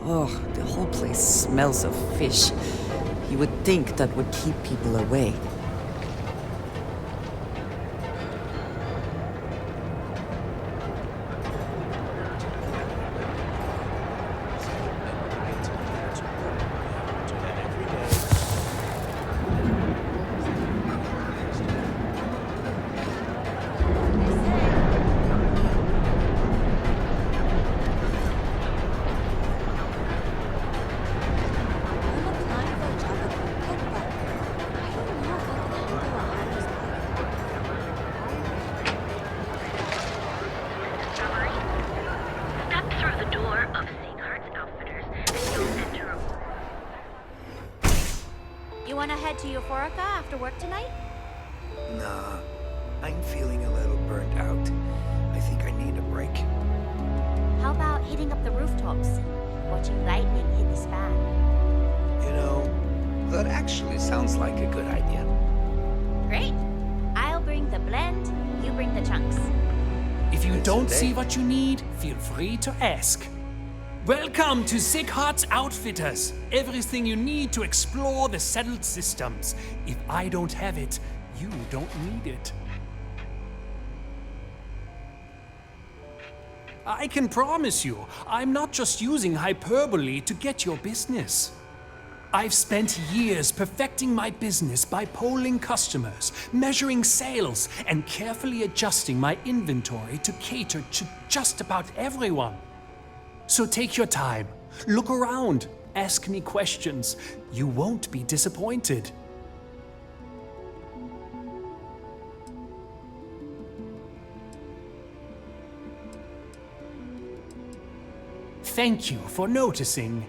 Oh, the whole place smells of fish. You would think that would keep people away. You want to head to Euphorica after work tonight? Nah, I'm feeling a little burnt out. I think I need a break. How about hitting up the rooftops and watching lightning hit the span? You know, that actually sounds like a good idea. Great. I'll bring the blend, you bring the chunks. If you It's don't a day. see what you need, feel free to ask. Welcome to Sick Heart's Outfitters. Everything you need to explore the settled systems. If I don't have it, you don't need it. I can promise you, I'm not just using hyperbole to get your business. I've spent years perfecting my business by polling customers, measuring sales, and carefully adjusting my inventory to cater to just about everyone. So take your time, look around, ask me questions. You won't be disappointed. Thank you for noticing.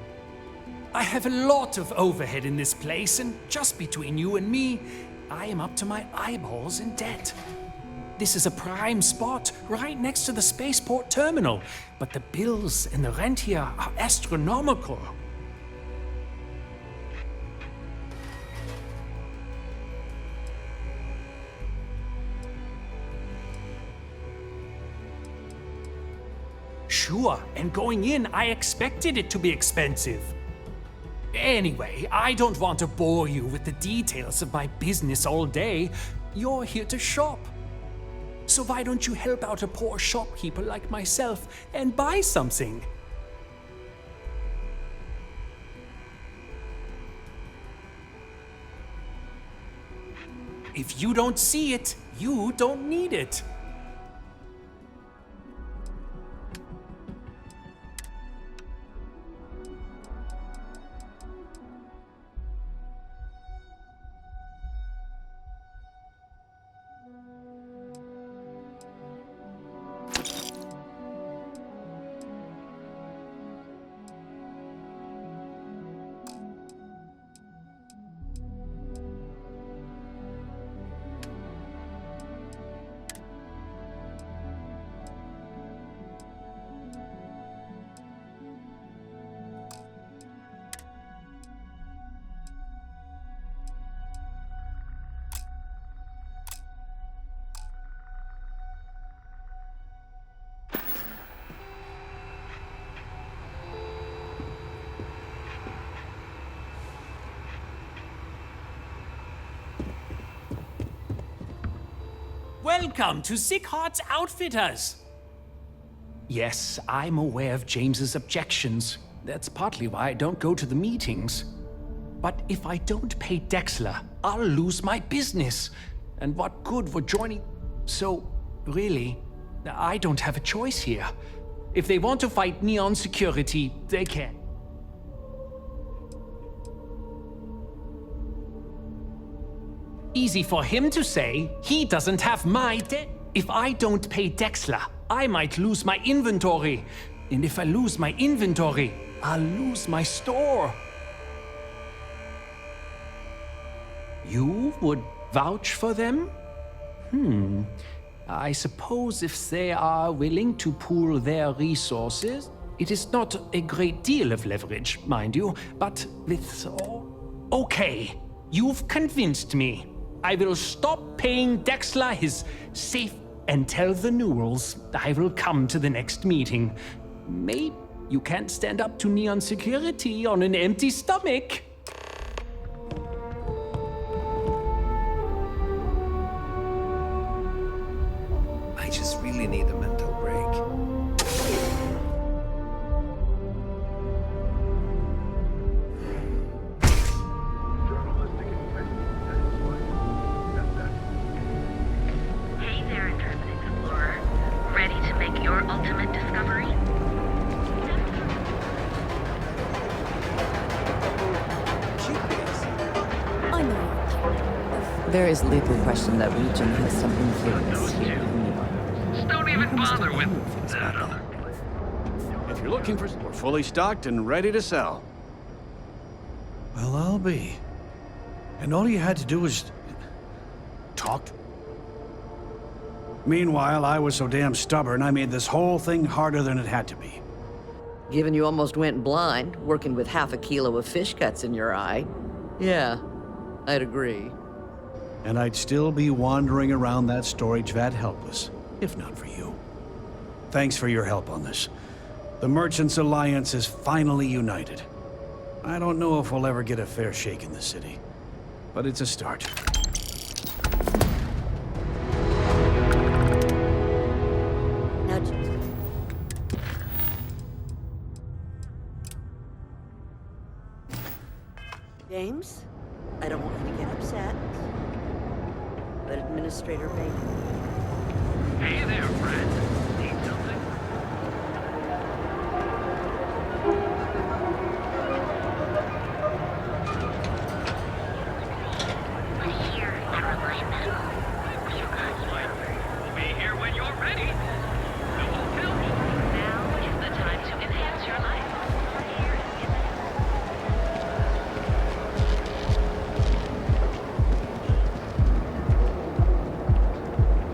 I have a lot of overhead in this place, and just between you and me, I am up to my eyeballs in debt. This is a prime spot right next to the spaceport terminal, but the bills and the rent here are astronomical. Sure, and going in, I expected it to be expensive. Anyway, I don't want to bore you with the details of my business all day. You're here to shop. So why don't you help out a poor shopkeeper like myself and buy something? If you don't see it, you don't need it. Welcome to Sick Heart's Outfitters. Yes, I'm aware of James's objections. That's partly why I don't go to the meetings. But if I don't pay Dexler, I'll lose my business. And what good would joining... So, really, I don't have a choice here. If they want to fight Neon Security, they can. Easy for him to say. He doesn't have my debt. If I don't pay Dexler, I might lose my inventory. And if I lose my inventory, I'll lose my store. You would vouch for them? I suppose if they are willing to pool their resources, it is not a great deal of leverage, mind you, but with... Okay, you've convinced me. I will stop paying Dexler his safe and tell the Newells I will come to the next meeting. Maybe you can't stand up to Neon Security on an empty stomach. I just really need a mental break. Hey there, Intrepid Explorer. Ready to make your ultimate discovery? I know. There is little question that region has some influence here. Don't even bother with that other. If you're looking for... We're fully stocked and ready to sell. Well, I'll be. And all you had to do was... talk. Meanwhile, I was so damn stubborn, I made this whole thing harder than it had to be. Given you almost went blind, working with half a kilo of fish guts in your eye. Yeah, I'd agree. And I'd still be wandering around that storage vat helpless, if not for you. Thanks for your help on this. The Merchants Alliance is finally united. I don't know if we'll ever get a fair shake in the city, but it's a start. Now, James, I don't want you to get upset, but Administrator Baker... Hey there, friend. Need something? We're here at Alignment. We've got you. We'll be here when you're ready. The hotel. Now is the time to enhance your life. We're here at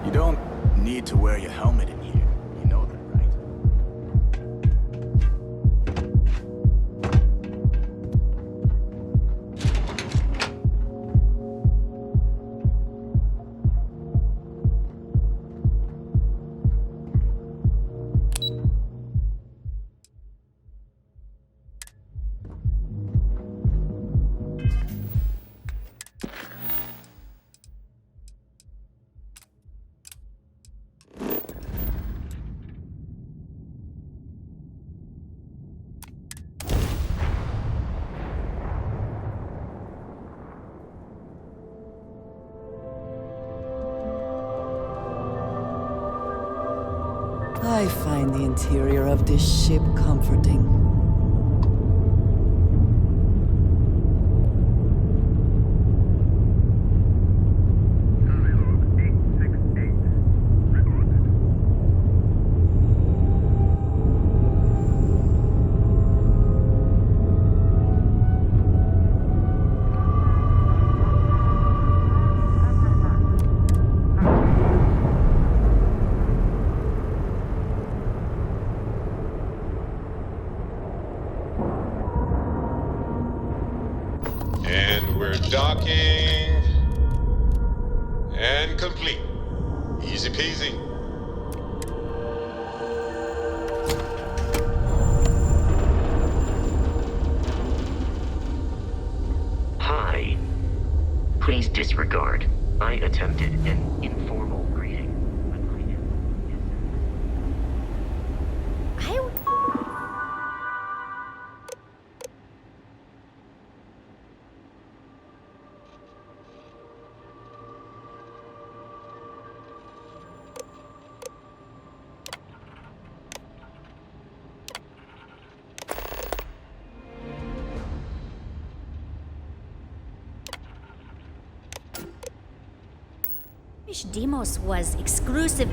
You don't need to wear your helmet in here. You know that, right? I find the interior of this ship comforting. And we're docking. And complete. Easy peasy. Hi. Please disregard. I attempted an informal greeting. Wish Demos was exclusive.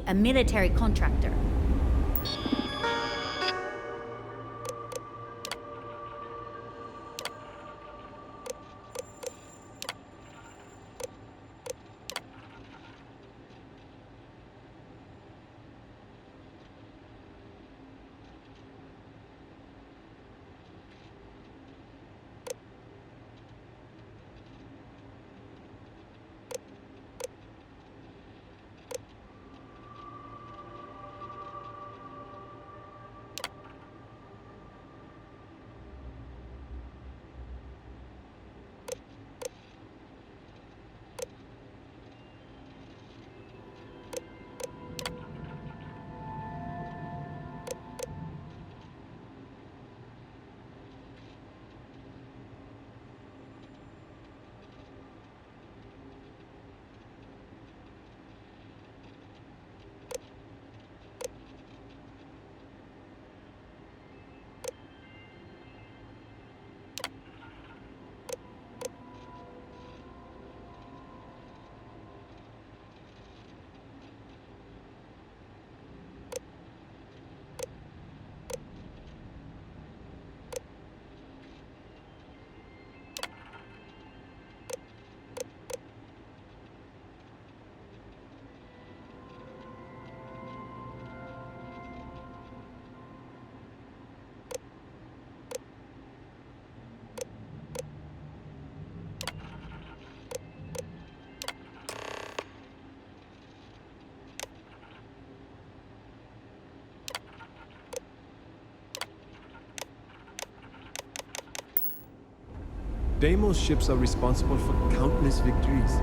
A military contractor. Deimos ships are responsible for countless victories.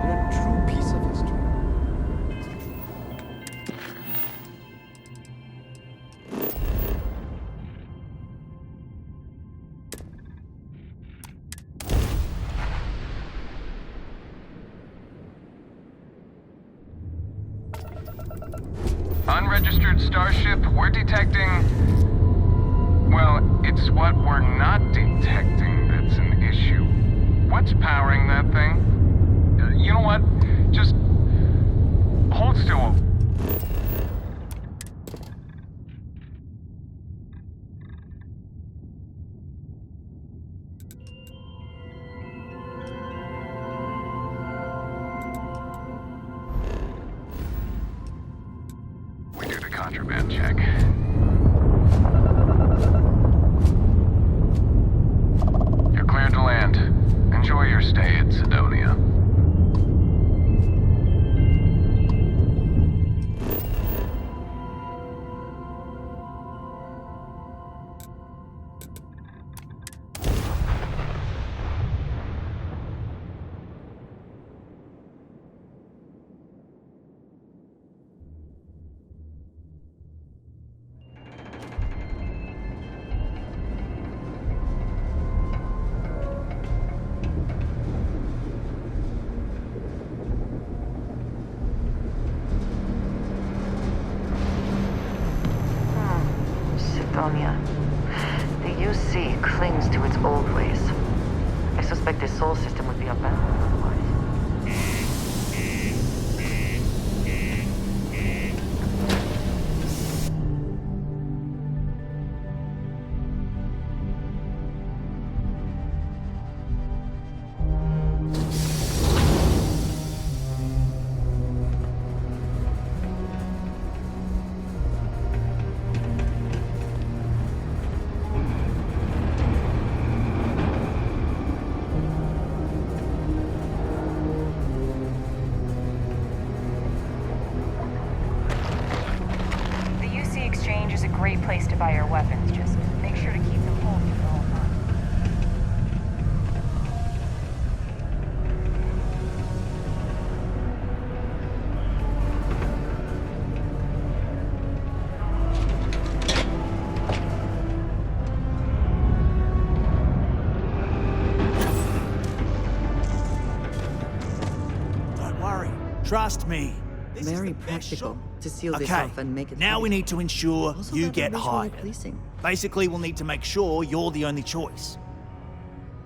They're a true piece of history. Unregistered starship, we're detecting... Well, it's what we're not detecting that's an issue. What's powering that thing? You know what? Just... hold still. We do the contraband check. You're cleared to land. Enjoy your stay at Sidonia. Sidonia. The UC clings to its old ways. I suspect this soul system would be abandoned otherwise. Trust me. This is Very the best practical shop. to seal this Okay, off and make it. now we need to ensure Also you very get visually hired. pleasing. Basically, we'll need to make sure you're the only choice.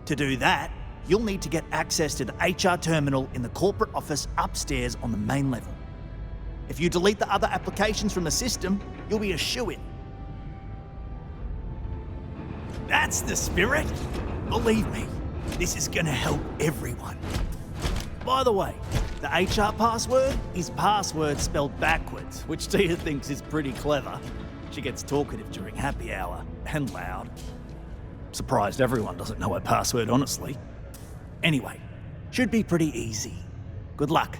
To do that, you'll need to get access to the HR terminal in the corporate office upstairs on the main level. If you delete the other applications from the system, you'll be a shoo-in. That's the spirit. Believe me, this is gonna help everyone. By the way, the HR password is password spelled backwards, which Tia thinks is pretty clever. She gets talkative during happy hour, and loud. Surprised everyone doesn't know her password, honestly. Anyway, should be pretty easy. Good luck.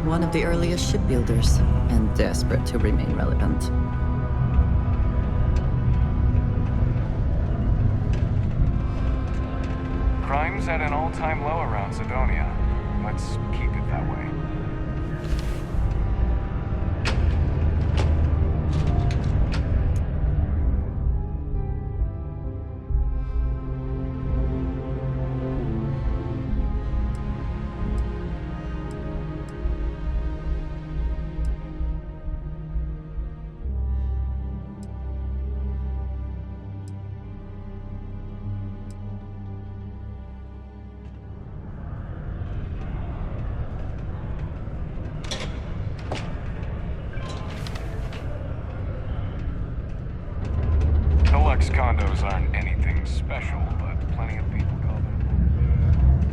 One of the earliest shipbuilders, and desperate to remain relevant. Crime's at an all-time low around Sidonia. Let's keep it that way. Deluxe condos aren't anything special, but plenty of people call them.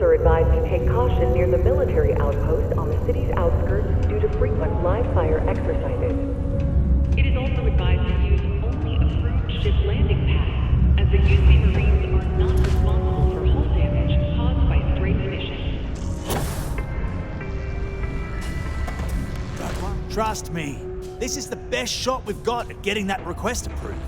are advised to take caution near the military outpost on the city's outskirts due to frequent live-fire exercises. It is also advised to use only approved ship landing pads, as the UC Marines are not responsible for hull damage caused by stray munitions. Trust me, this is the best shot we've got at getting that request approved.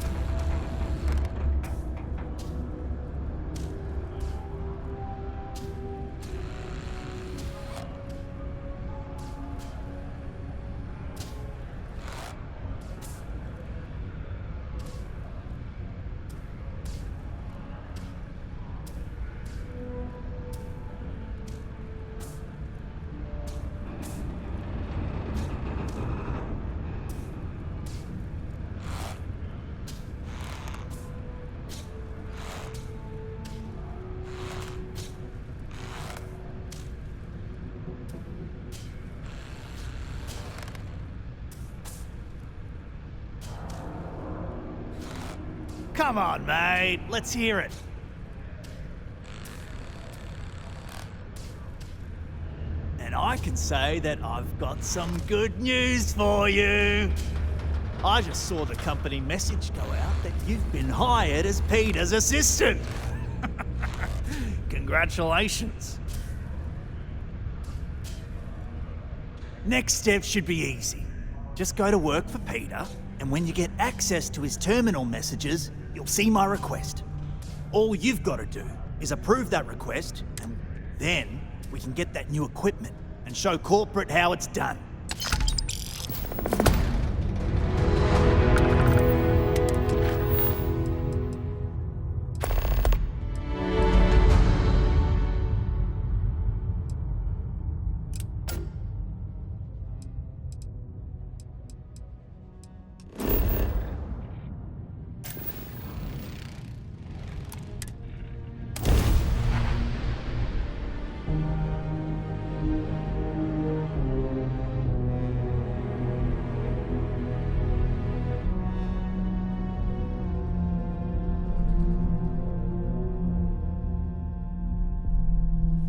Come on, mate. Let's hear it. And I can say that I've got some good news for you. I just saw the company message go out that you've been hired as Peter's assistant. Congratulations. Next step should be easy. Just go to work for Peter, and when you get access to his terminal messages, you'll see my request. All you've got to do is approve that request, and then we can get that new equipment and show corporate how it's done.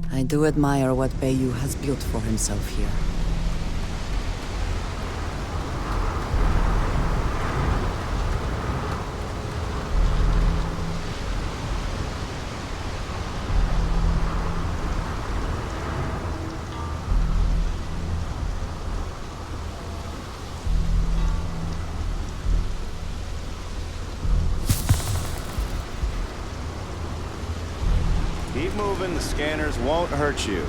I do admire what Bayou has built for himself here. Keep moving, the scanners won't hurt you.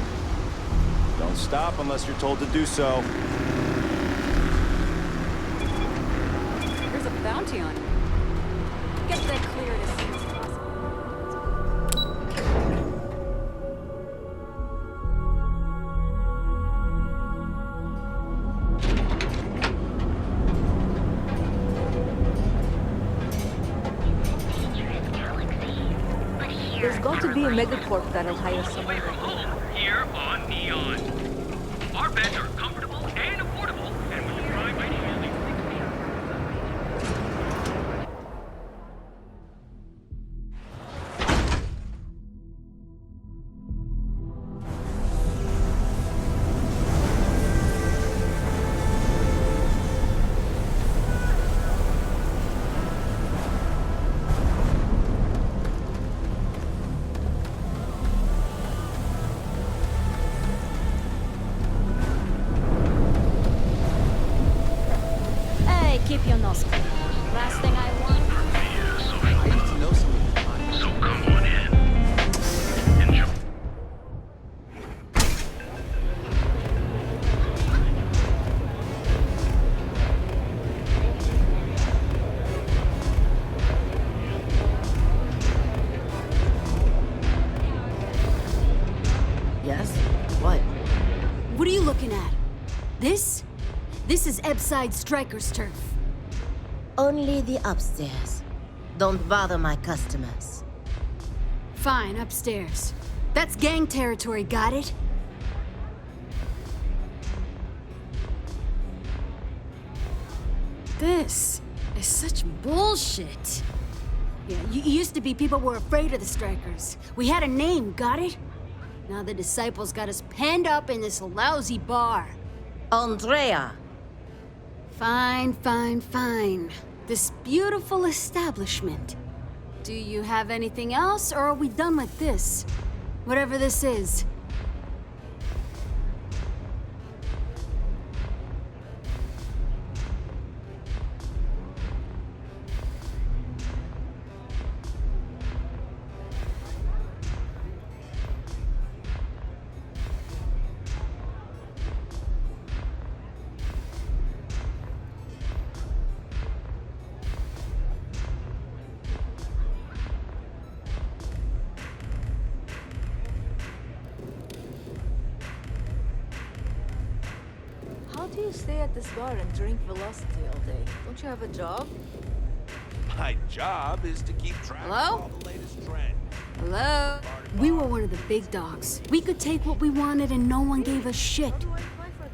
Don't stop unless you're told to do so. There's a bounty on you. Get that cleared as soon as possible. There's got to be a megacorp that'll hire someone like me. Here on Neon. Our beds are comfortable and affordable, and we'll try by using 6 Keep your nose clean. Last thing I want. I used to know someone. So come on in. Enjoy. Yes? What? What are you looking at? This? This is Ebside Striker's turf. Only the upstairs. Don't bother my customers. Fine, upstairs. That's gang territory, got it? This is such bullshit. Yeah, used to be people were afraid of the Strikers. We had a name, got it? Now the disciples got us penned up in this lousy bar. Andrea. Fine, fine, fine. This beautiful establishment. Do you have anything else, or are we done like this? Whatever this is. How do you stay at this bar and drink Velocity all day? Don't you have a job? My job is to keep track of Hello? all the latest trends. Hello? We were one of the big dogs. We could take what we wanted and no one gave us shit.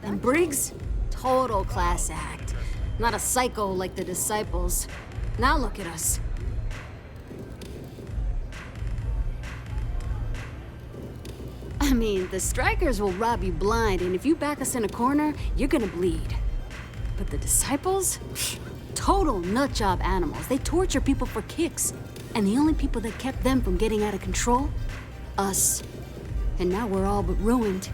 And Briggs? Total class act. Not a psycho like the disciples. Now look at us. I mean, the strikers will rob you blind, and if you back us in a corner, you're gonna bleed. But the disciples? Total nutjob animals. They torture people for kicks. And the only people that kept them from getting out of control? Us. And now we're all but ruined.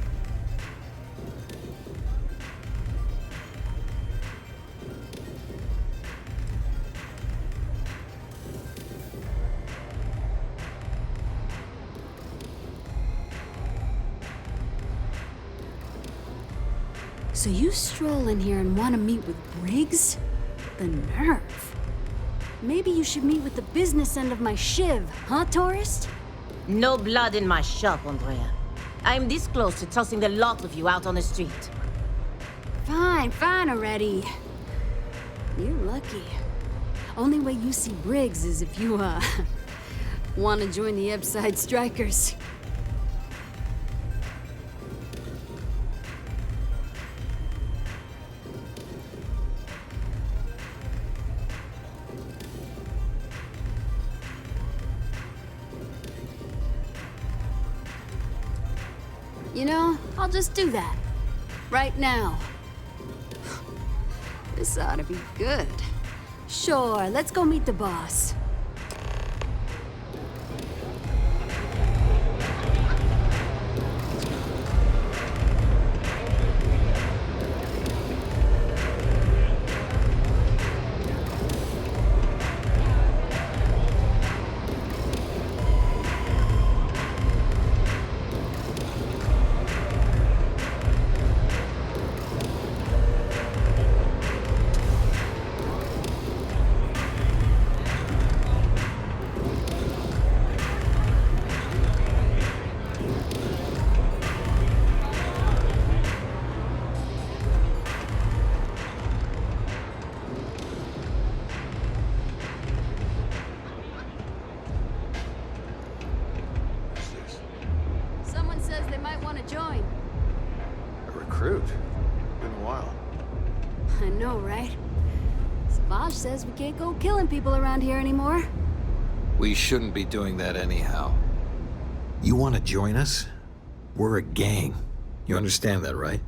So you stroll in here and want to meet with Briggs? The nerve. Maybe you should meet with the business end of my shiv, huh, tourist? No blood in my shop, Andrea. I'm this close to tossing the lot of you out on the street. Fine, fine already. You're lucky. Only way you see Briggs is if you, want to join the Epside Strikers. You know, I'll just do that. Right now. This ought to be good. Sure, let's go meet the boss. Join. A recruit? Been a while. I know, right? Savage says we can't go killing people around here anymore. We shouldn't be doing that anyhow. You want to join us? We're a gang. You understand that, right?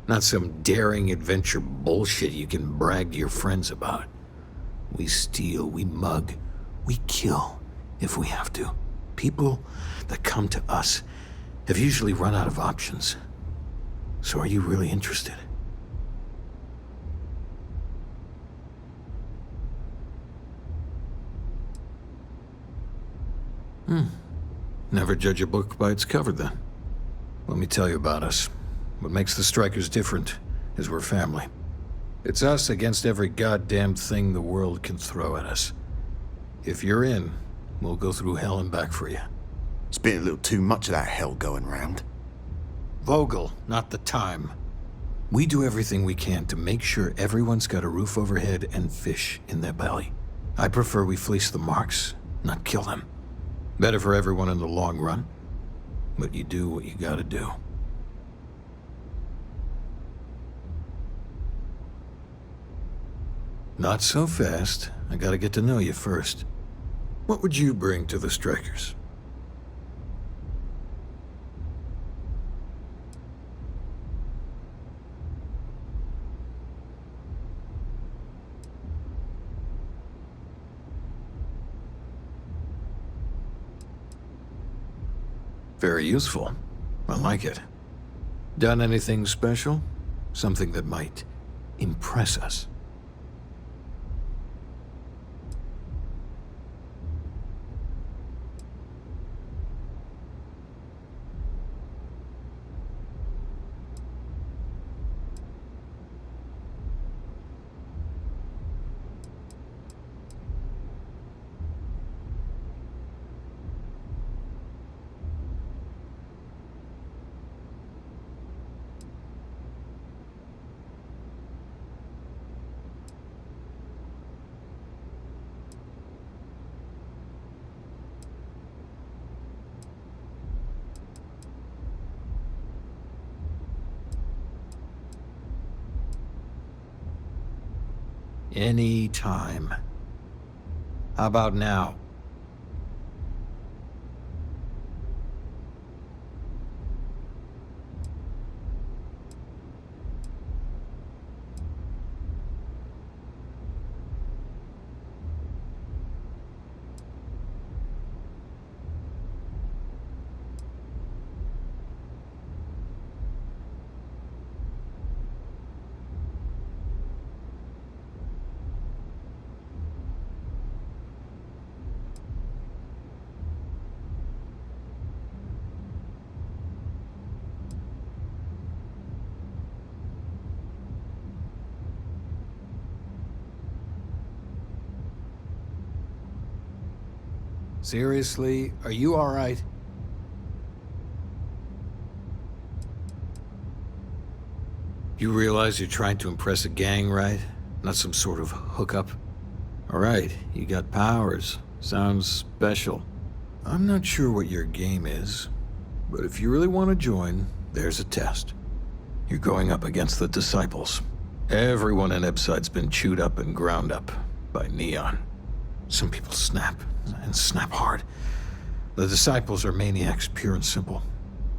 Not some daring adventure bullshit you can brag to your friends about. We steal, we mug, we kill if we have to. People that come to us have usually run out of options. So are you really interested? Never judge a book by its cover, then. Let me tell you about us. What makes the Strikers different is we're family. It's us against every goddamn thing the world can throw at us. If you're in, we'll go through hell and back for you. It's been a little too much of that hell going round. Vogel, not the time. We do everything we can to make sure everyone's got a roof overhead and fish in their belly. I prefer we fleece the marks, not kill them. Better for everyone in the long run. But you do what you gotta do. Not so fast. I gotta get to know you first. What would you bring to the Strikers? Very useful. I like it. Done anything special? Something that might impress us? Any time. How about now? Seriously, are you all right? You realize you're trying to impress a gang, right? Not some sort of hookup? All right, you got powers. Sounds special. I'm not sure what your game is, but if you really want to join, there's a test. You're going up against the Disciples. Everyone in Ipside's been chewed up and ground up by Neon. Some people snap, and snap hard. The Disciples are maniacs, pure and simple.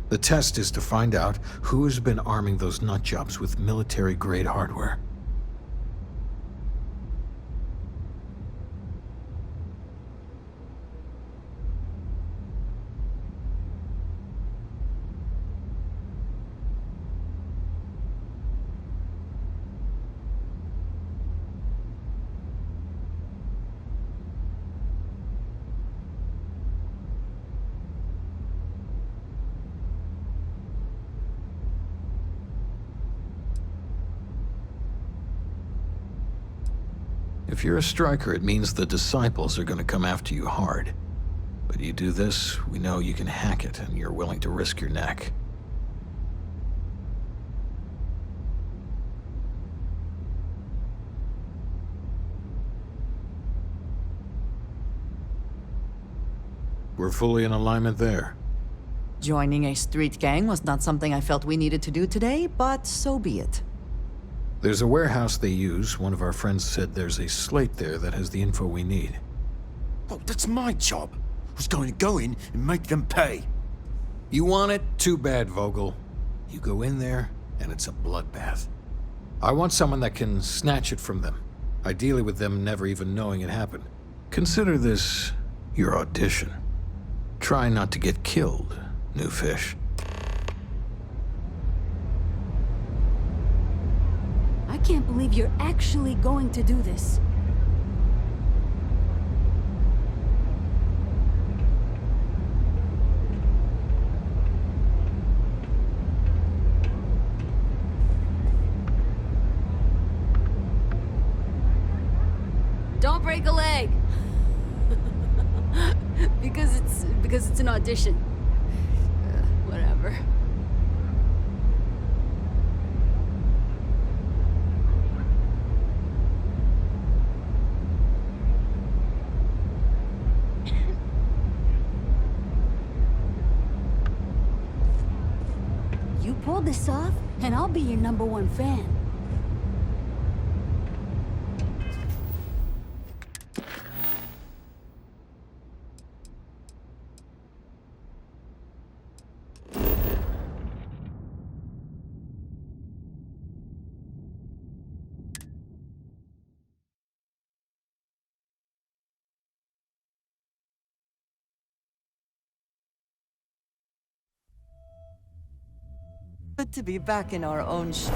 The test is to find out who has been arming those nutjobs with military-grade hardware. If you're a striker, it means the Disciples are going to come after you hard. But you do this, we know you can hack it, and you're willing to risk your neck. We're fully in alignment there. Joining a street gang was not something I felt we needed to do today, but so be it. There's a warehouse they use. One of our friends said there's a slate there that has the info we need. Oh, that's my job. I was going to go in and make them pay. You want it? Too bad, Vogel. You go in there, and it's a bloodbath. I want someone that can snatch it from them. Ideally with them never even knowing it happened. Consider this your audition. Try not to get killed, new fish. I can't believe you're actually going to do this. Don't break a leg. because it's an audition. Whatever. You pull this off, and I'll be your #1 fan. but to be back in our own ship.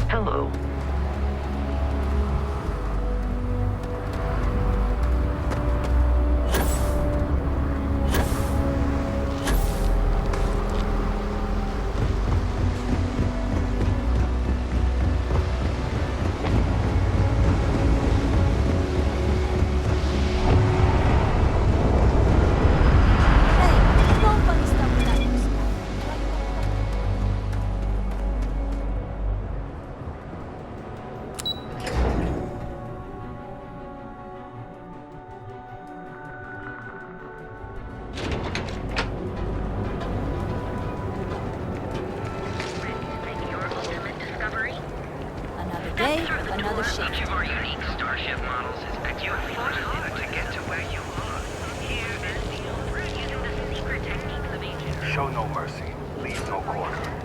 Hello. Another ship. Each of our unique starship models is that you have fought hard to get to where you are. Here is the Uber using the secret techniques of ancient. Show no mercy. Leave no quarter.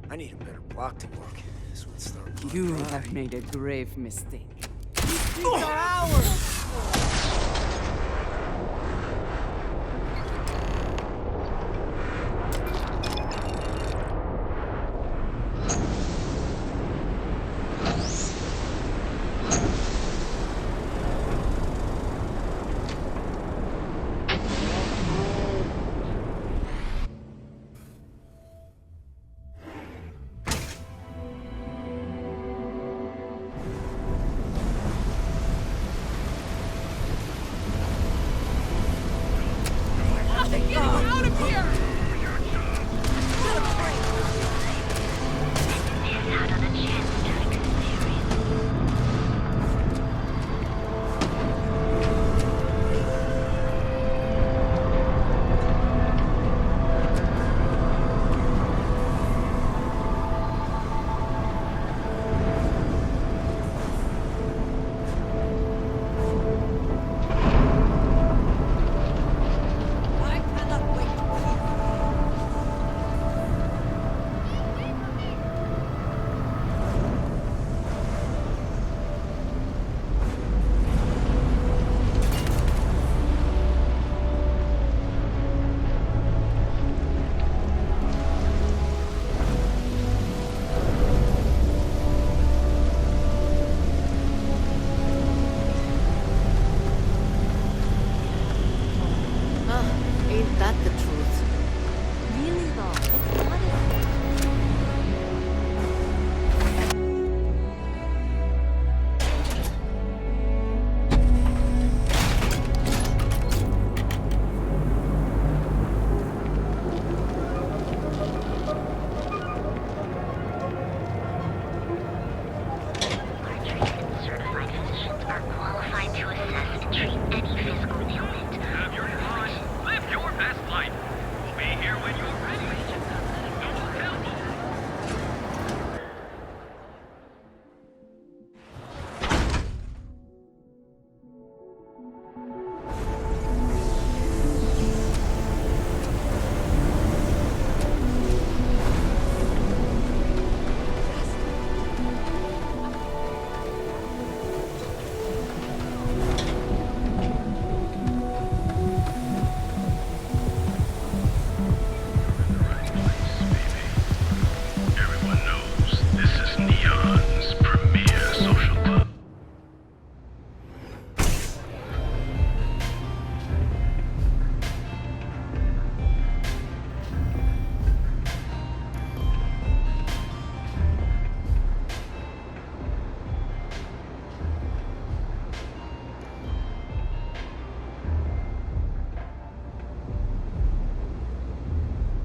I need a better plot to work. This would start. You have made a grave mistake. These streets are ours!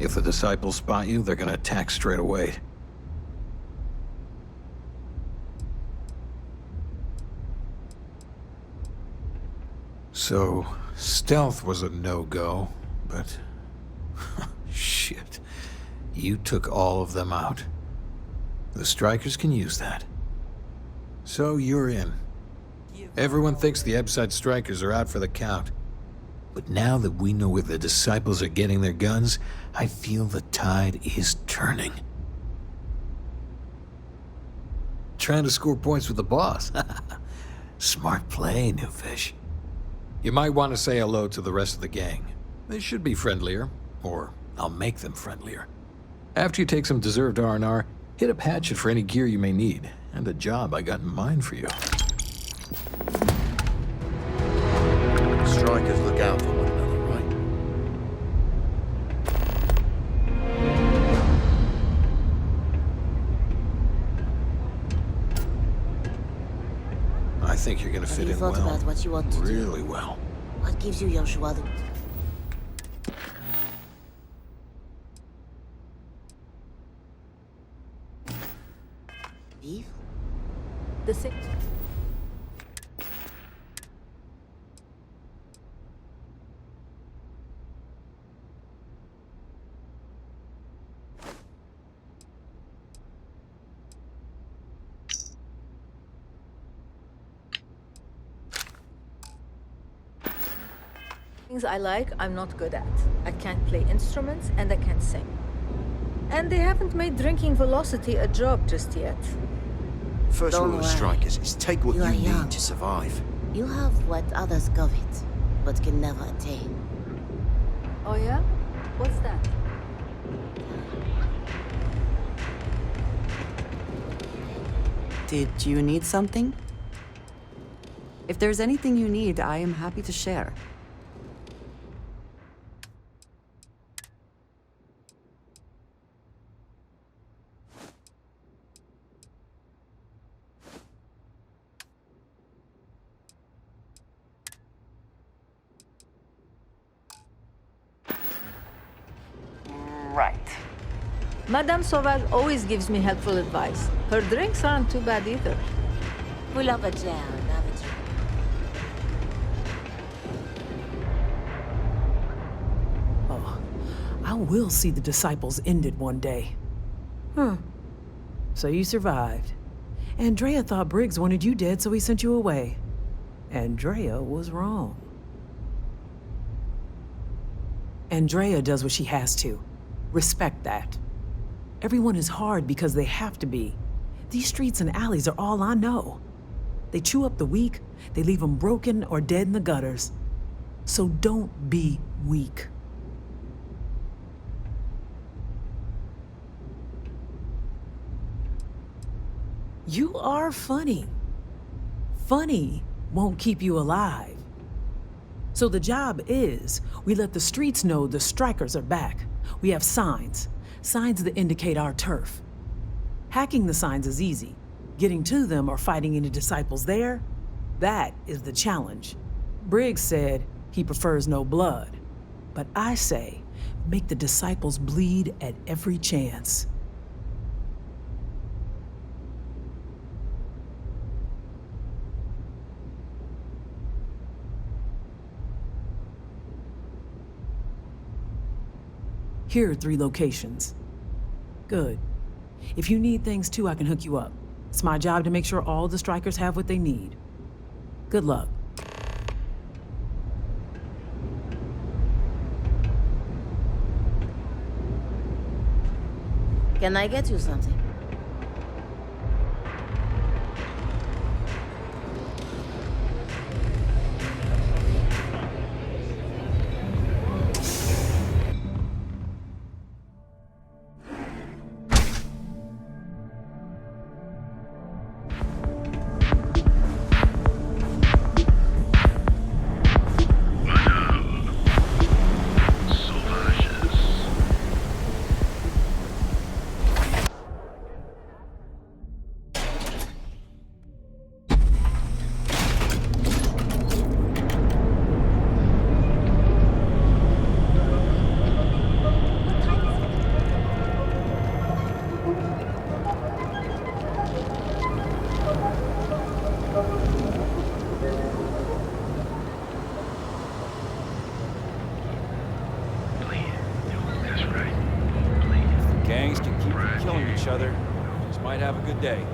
If the disciples spot you, they're gonna attack straight away. So, stealth was a no-go, but... shit. You took all of them out. The strikers can use that. So you're in. Everyone thinks the Ebside strikers are out for the count. But now that we know where the disciples are getting their guns, I feel the tide is turning. Trying to score points with the boss. Smart play, new fish. You might want to say hello to the rest of the gang. They should be friendlier, or I'll make them friendlier. After you take some deserved R&R, hit up Hatchet for any gear you may need, and a job I got in mind for you. Strikers look out for one another, right? I think you're gonna fit in well. Have you thought about what you want to do? Really well. What gives you your joie de... Vivre? The same. Things I like, I'm not good at. I can't play instruments and I can't sing. And they haven't made drinking velocity a job just yet. First Don't rule of worry. strikers is take what You you are need young. to survive. You have what others covet, but can never attain. Oh yeah? What's that? Did you need something? If there's anything you need, I am happy to share. Right. Madame Sauvage always gives me helpful advice. Her drinks aren't too bad either. Pull up a chair and have a drink. Oh, I will see the disciples ended one day. So you survived. Andrea thought Briggs wanted you dead, so he sent you away. Andrea was wrong. Andrea does what she has to. Respect that. Everyone is hard because they have to be. These streets and alleys are all I know. They chew up the weak, they leave them broken or dead in the gutters. So don't be weak. You are funny. Funny won't keep you alive. So the job is, we let the streets know the strikers are back. We have signs that indicate our turf. Hacking the signs is easy. Getting to them or fighting any disciples there, that is the challenge. Briggs said he prefers no blood. But I say, make the disciples bleed at every chance. Here are 3 locations. Good. If you need things too, I can hook you up. It's my job to make sure all the strikers have what they need. Good luck. Can I get you something? Gangs can keep from killing each other. Just might have a good day.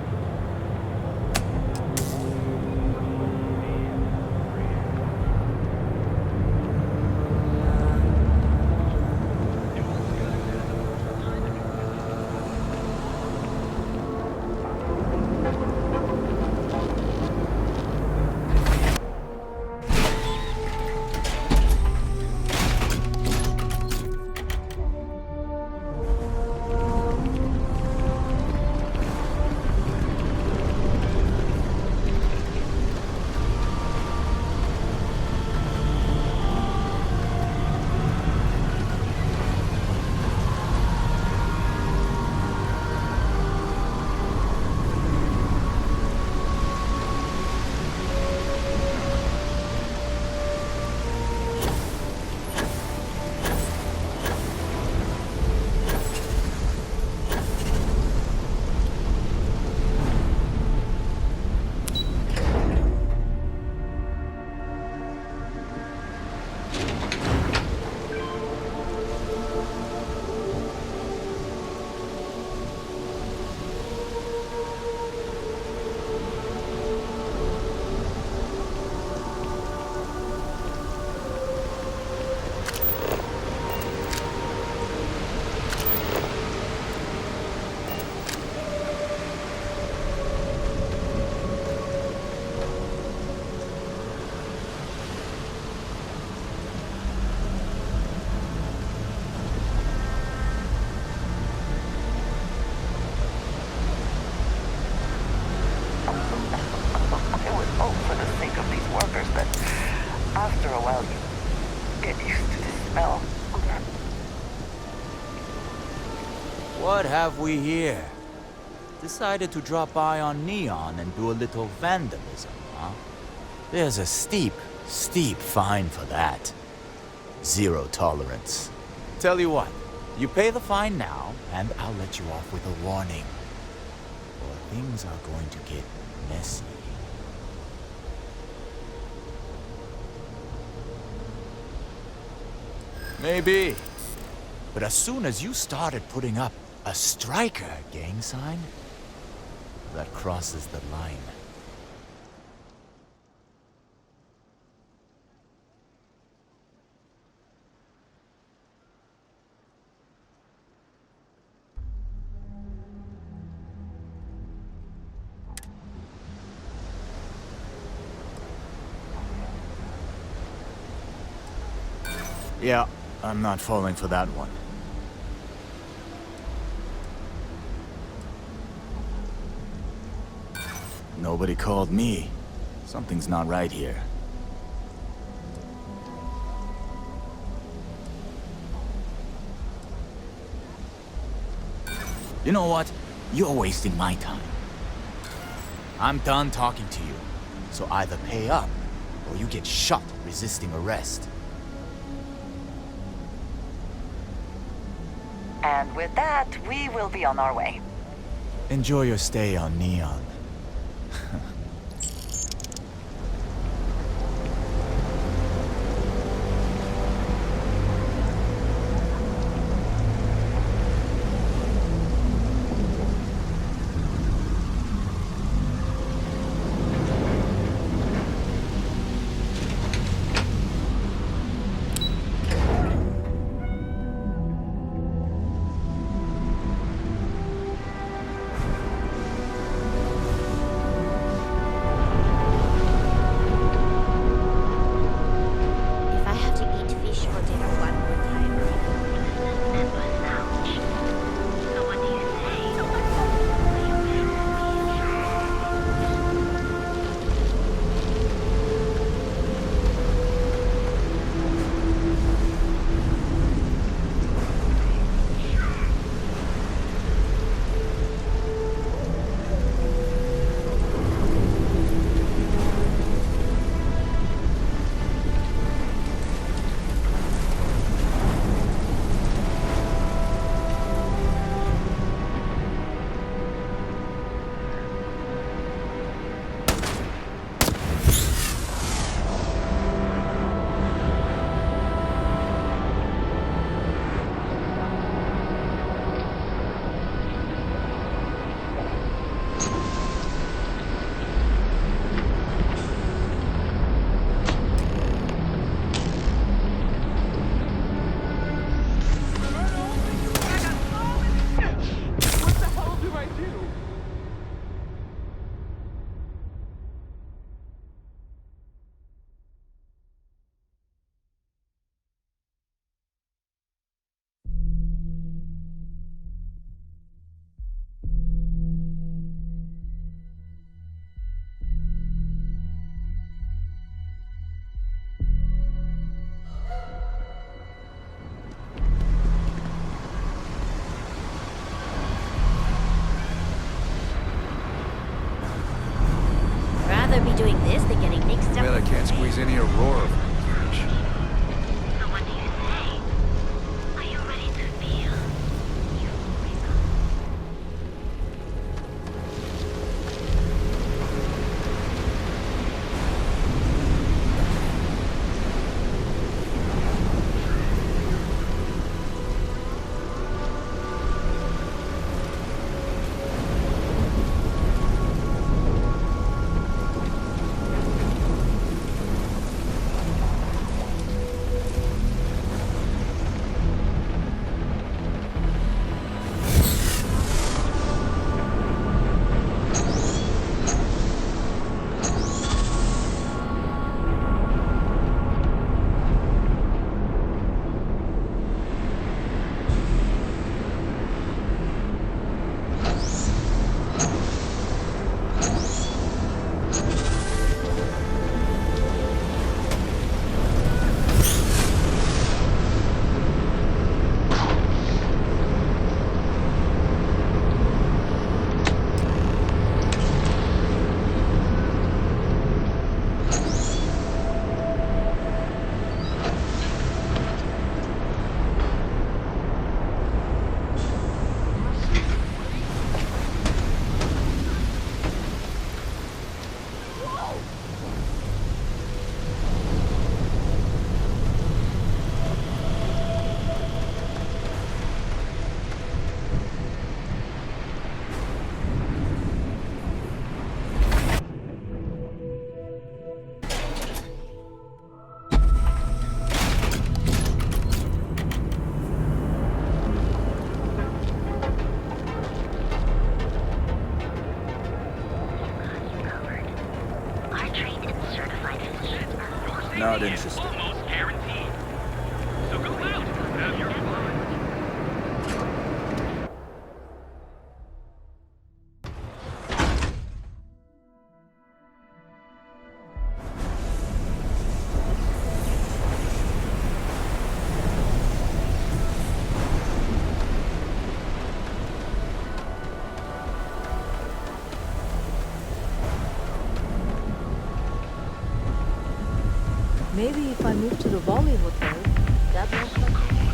What have we here? Decided to drop by on Neon and do a little vandalism, huh? There's a steep fine for that. Zero tolerance. Tell you what, you pay the fine now, and I'll let you off with a warning. Or things are going to get messy. Maybe. But as soon as you started putting up a striker gang sign, that crosses the line. Yeah, I'm not falling for that one. Nobody called me. Something's not right here. You know what? You're wasting my time. I'm done talking to you. So either pay up, or you get shot resisting arrest. And with that, we will be on our way. Enjoy your stay on Neon. Be doing this than getting mixed up. Man, I can't squeeze any Aurora from the bridge. So what do you say? Are you ready to feel euphoria? Not interested. Almost guaranteed. So go out, have your fun. Maybe if I move to the Volley Hotel, that won't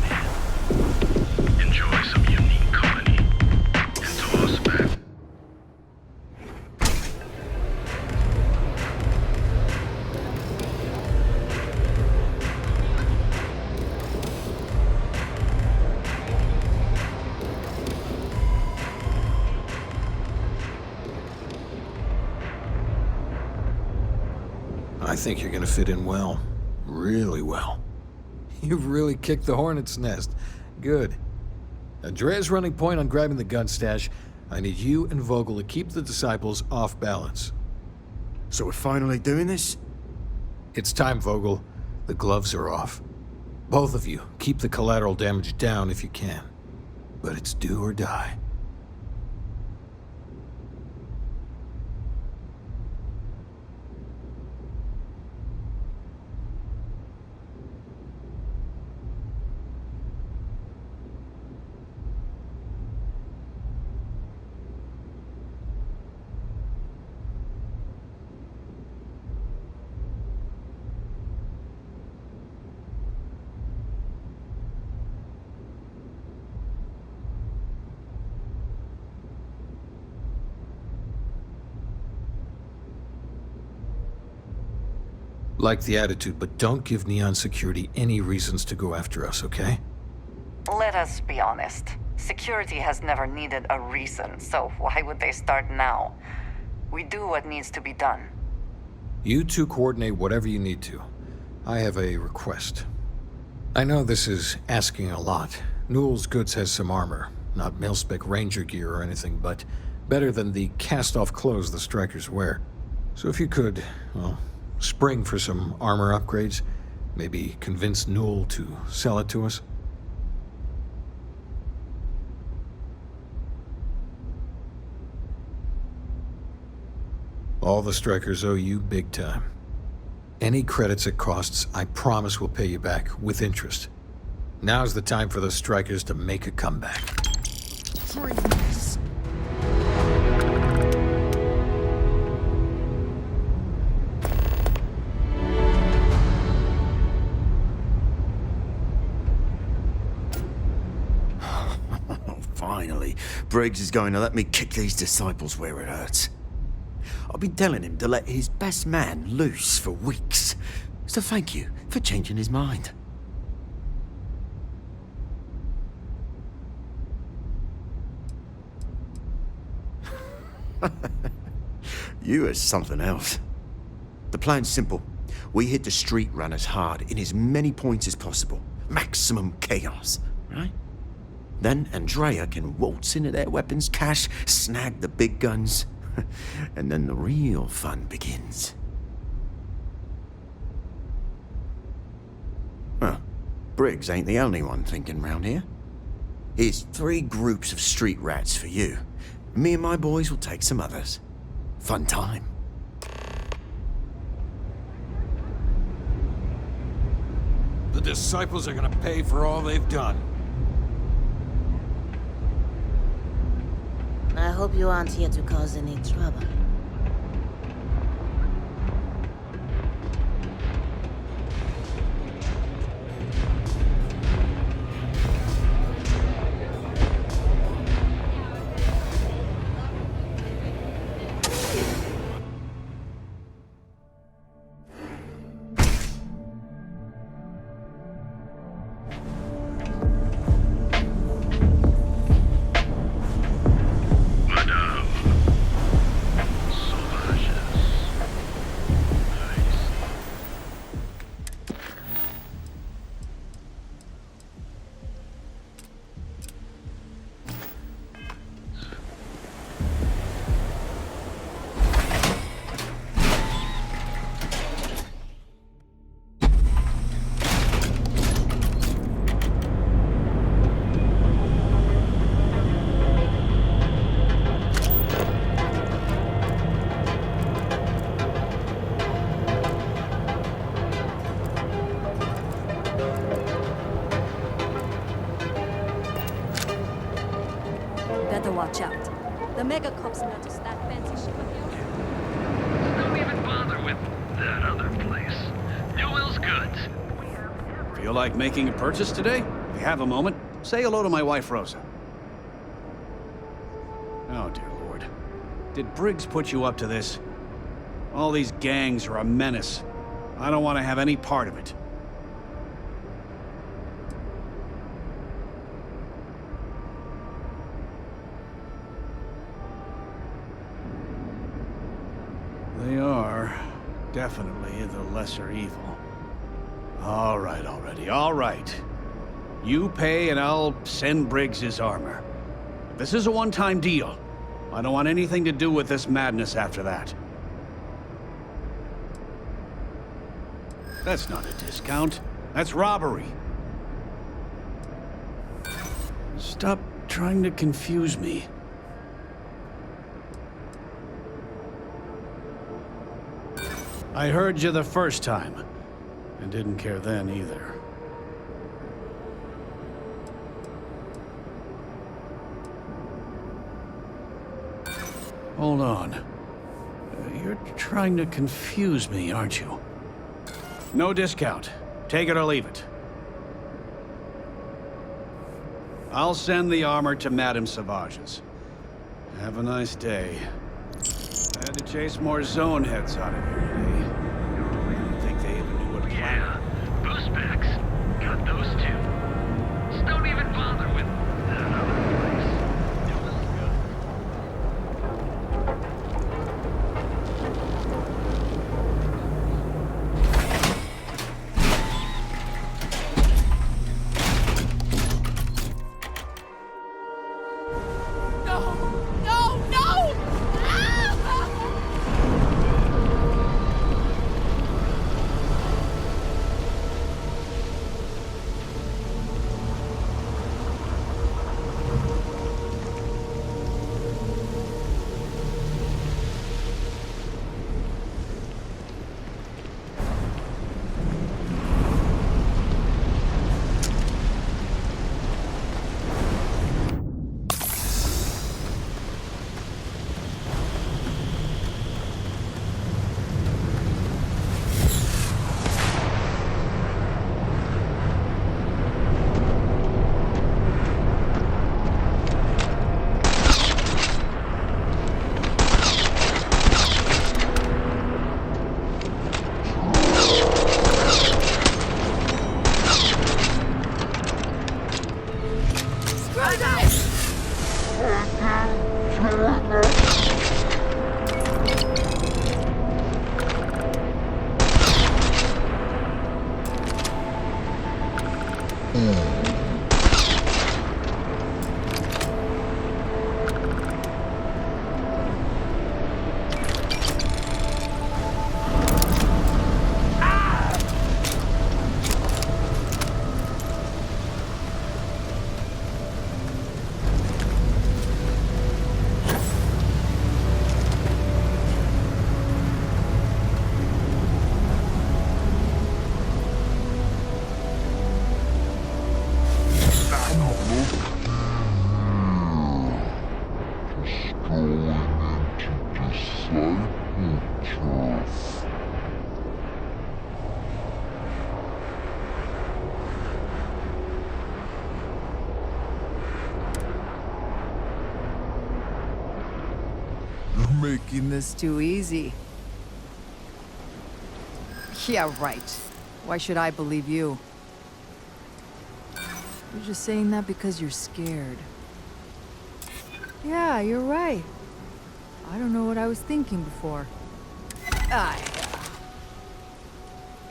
help. Enjoy some unique company. And toss back. I think you're gonna fit in well. Really well. You've really kicked the hornet's nest. Good. Andrea's running point on grabbing the gun stash. I need you and Vogel to keep the disciples off balance. So we're finally doing this? It's time, Vogel. The gloves are off. Both of you, keep the collateral damage down if you can. But it's do or die. Like the attitude, but don't give Neon Security any reasons to go after us, okay? Let us be honest. Security has never needed a reason, so why would they start now? We do what needs to be done. You two coordinate whatever you need to. I have a request. I know this is asking a lot. Newell's Goods has some armor. Not mil-spec ranger gear or anything, but better than the cast-off clothes the strikers wear. So if you could, well, spring for some armor upgrades. Maybe convince Newell to sell it to us. All the strikers owe you big time. Any credits it costs, I promise we'll pay you back with interest. Now's the time for the strikers to make a comeback. Freeze! Finally, Briggs is going to let me kick these disciples where it hurts. I've been telling him to let his best man loose for weeks. So thank you for changing his mind. You are something else. The plan's simple. We hit the street runners hard in as many points as possible. Maximum chaos, right? Then Andrea can waltz into their weapons cache, snag the big guns, and then the real fun begins. Well, Briggs ain't the only one thinking round here. Here's 3 groups of street rats for you. Me and my boys will take some others. Fun time. The disciples are gonna pay for all they've done. I hope you aren't here to cause any trouble. The mega cops noticed that fancy ship of yours. Don't even bother with that other place. Newell's goods. Feel like making a purchase today? If you have a moment, say hello to my wife, Rosa. Oh, dear Lord. Did Briggs put you up to this? All these gangs are a menace. I don't want to have any part of it. They are definitely the lesser evil. All right already, all right. You pay and I'll send Briggs his armor. This is a one-time deal. I don't want anything to do with this madness after that. That's not a discount. That's robbery. Stop trying to confuse me. I heard you the first time, and didn't care then either. Hold on. You're trying to confuse me, aren't you? No discount. Take it or leave it. I'll send the armor to Madame Savage's. Have a nice day. I had to chase more zone heads out of here today. I didn't think they even knew what planet. Yeah, boost packs. Got those too. Just don't even bother with that other place. Newell's goods. Making this too easy. Yeah, right. Why should I believe you? You're just saying that because you're scared. Yeah, you're right. I don't know what I was thinking before. Ah,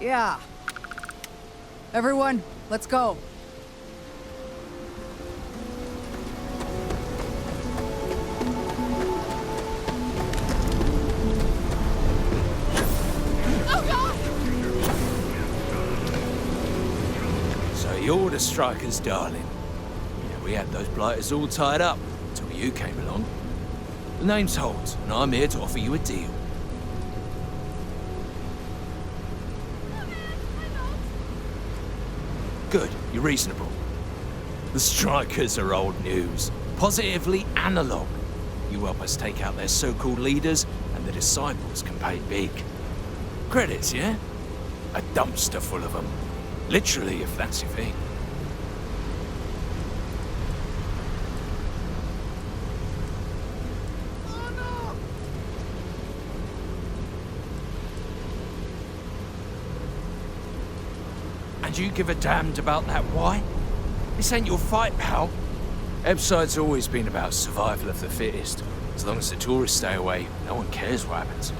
yeah. Everyone, let's go. You're the strikers, darling. Yeah, we had those blighters all tied up until you came along. The name's Holt, and I'm here to offer you a deal. Good, you're reasonable. The strikers are old news. Positively analog. You help us take out their so-called leaders, and the disciples can pay big. Credits, yeah? A dumpster full of them. Literally, if that's your thing. And you give a damned about that why? This ain't your fight, pal. Ebside's always been about survival of the fittest. As long as the tourists stay away, no one cares what happens.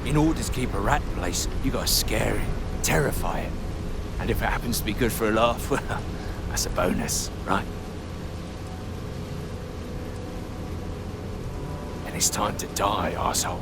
In order to keep a rat in place, you gotta scare it, terrify it. And if it happens to be good for a laugh, well, that's a bonus, right? And it's time to die, arsehole.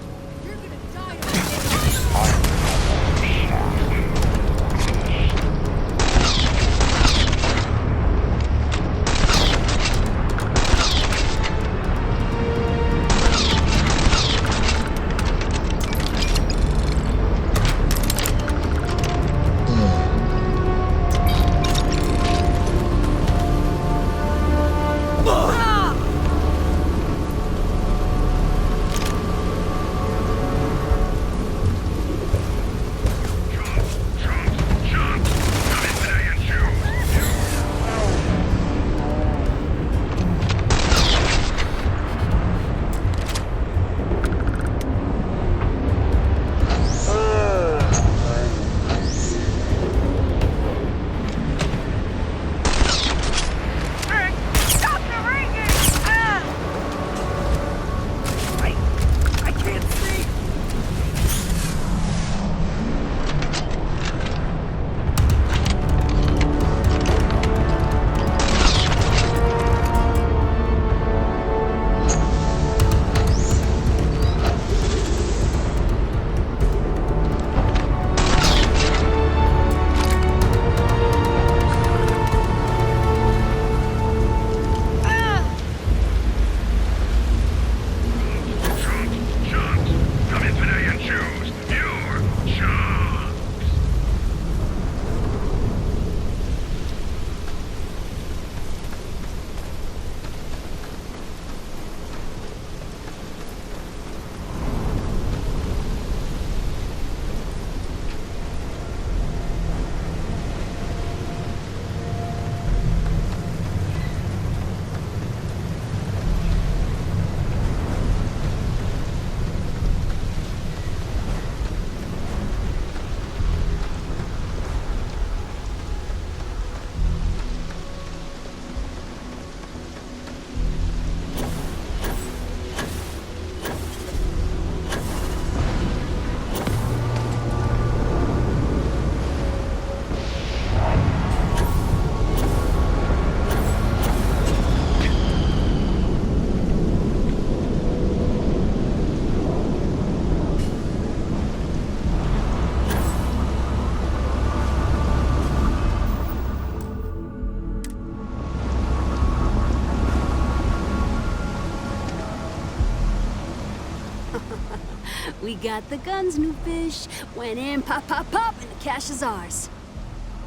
We got the guns, new fish. Went in, pop, pop, pop, and the cash is ours.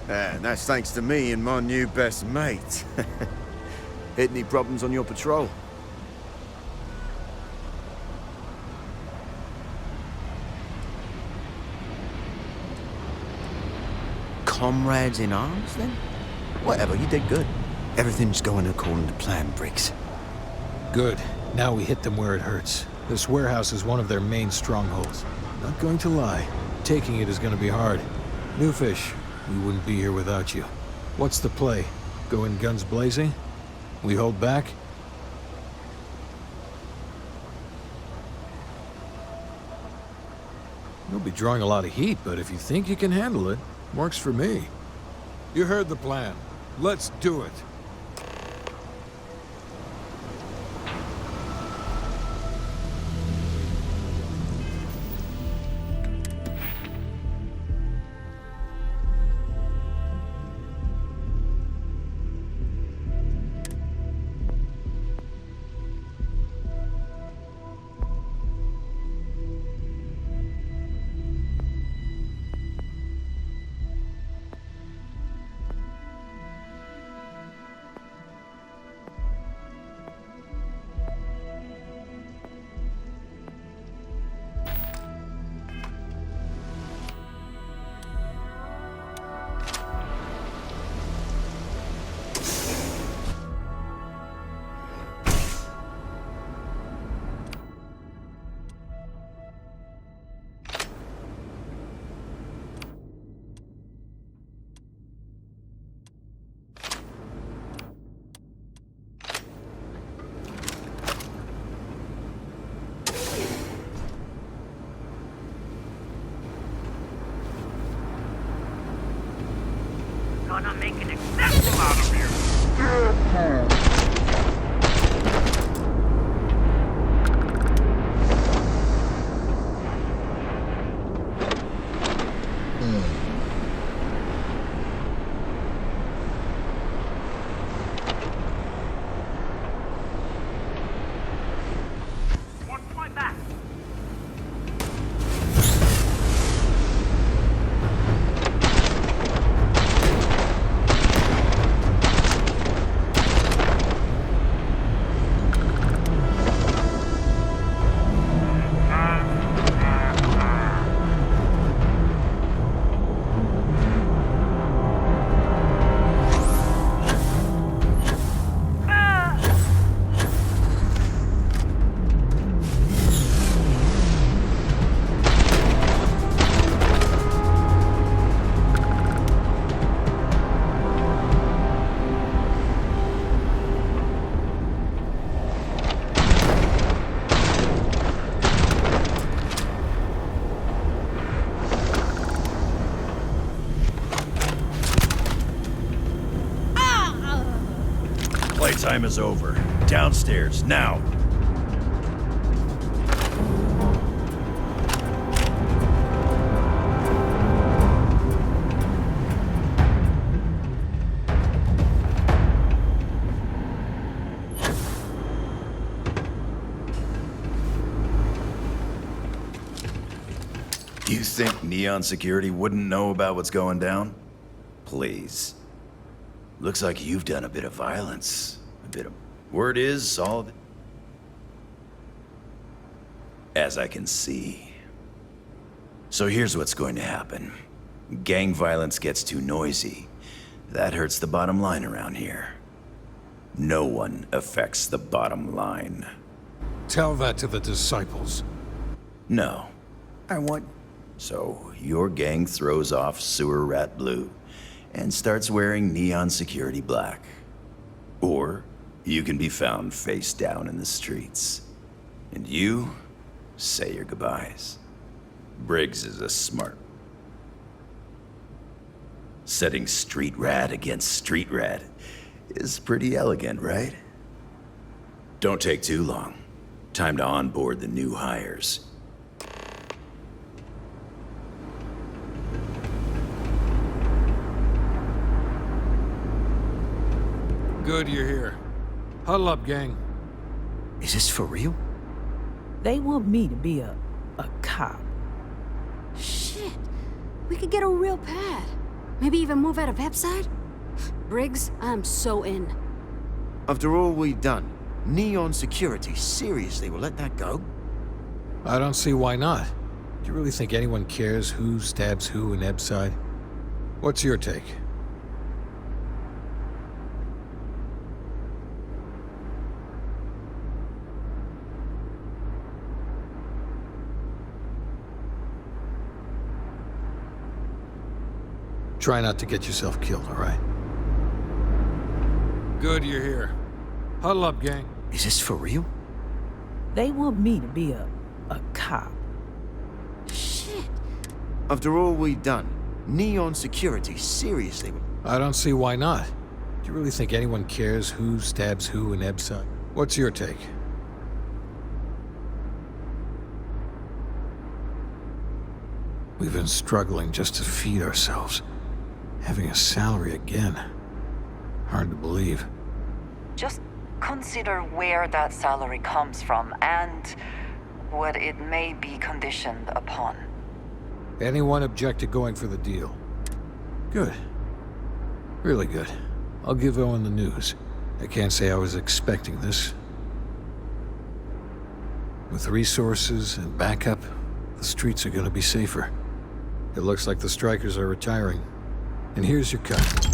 And that's thanks to me and my new best mate. Hit any problems on your patrol? Comrades in arms, then? Whatever, you did good. Everything's going according to plan, Briggs. Good. Now we hit them where it hurts. This warehouse is one of their main strongholds. Not going to lie. Taking it is going to be hard. New fish, we wouldn't be here without you. What's the play? Go in guns blazing? We hold back? You'll be drawing a lot of heat, but if you think you can handle it, works for me. You heard the plan. Let's do it. time is over. Downstairs, now! You think Neon Security wouldn't know about what's going down? Please. Looks like you've done a bit of violence. A bit of... Word is, all of it... As I can see. So here's what's going to happen. Gang violence gets too noisy. That hurts the bottom line around here. No one affects the bottom line. Tell that to the disciples. No. I want... So, your gang throws off Sewer Rat Blue and starts wearing Neon Security Black. Or, you can be found face down in the streets. And you say your goodbyes. Briggs is a smart. Setting street rat against street rat is pretty elegant, right? Don't take too long. Time to onboard the new hires. Good you're here. Huddle up, gang. Is this for real? They want me to be a cop. Shit. We could get a real pad. Maybe even move out of Epside? Briggs, I'm so in. After all we've done, Neon Security seriously will let that go? I don't see why not. Do you really think anyone cares who stabs who in Epside? What's your take? Try not to get yourself killed, all right? Good you're here. Huddle up, gang. Is this for real? They want me to be a cop. Shit. After all we've done, Neon Security seriously... I don't see why not. Do you really think anyone cares who stabs who in Epside? What's your take? We've been struggling just to feed ourselves. Having a salary again. Hard to believe. Just consider where that salary comes from and what it may be conditioned upon. Anyone object to going for the deal? Good. Really good. I'll give Owen the news. I can't say I was expecting this. With resources and backup, the streets are gonna be safer. It looks like the strikers are retiring. And here's your cut.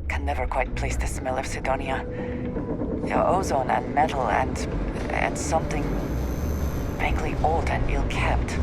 Can never quite place the smell of Sidonia. Yeah, ozone and metal and something vaguely old and ill-kept.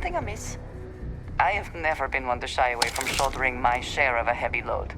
something amiss? I have never been one to shy away from shouldering my share of a heavy load.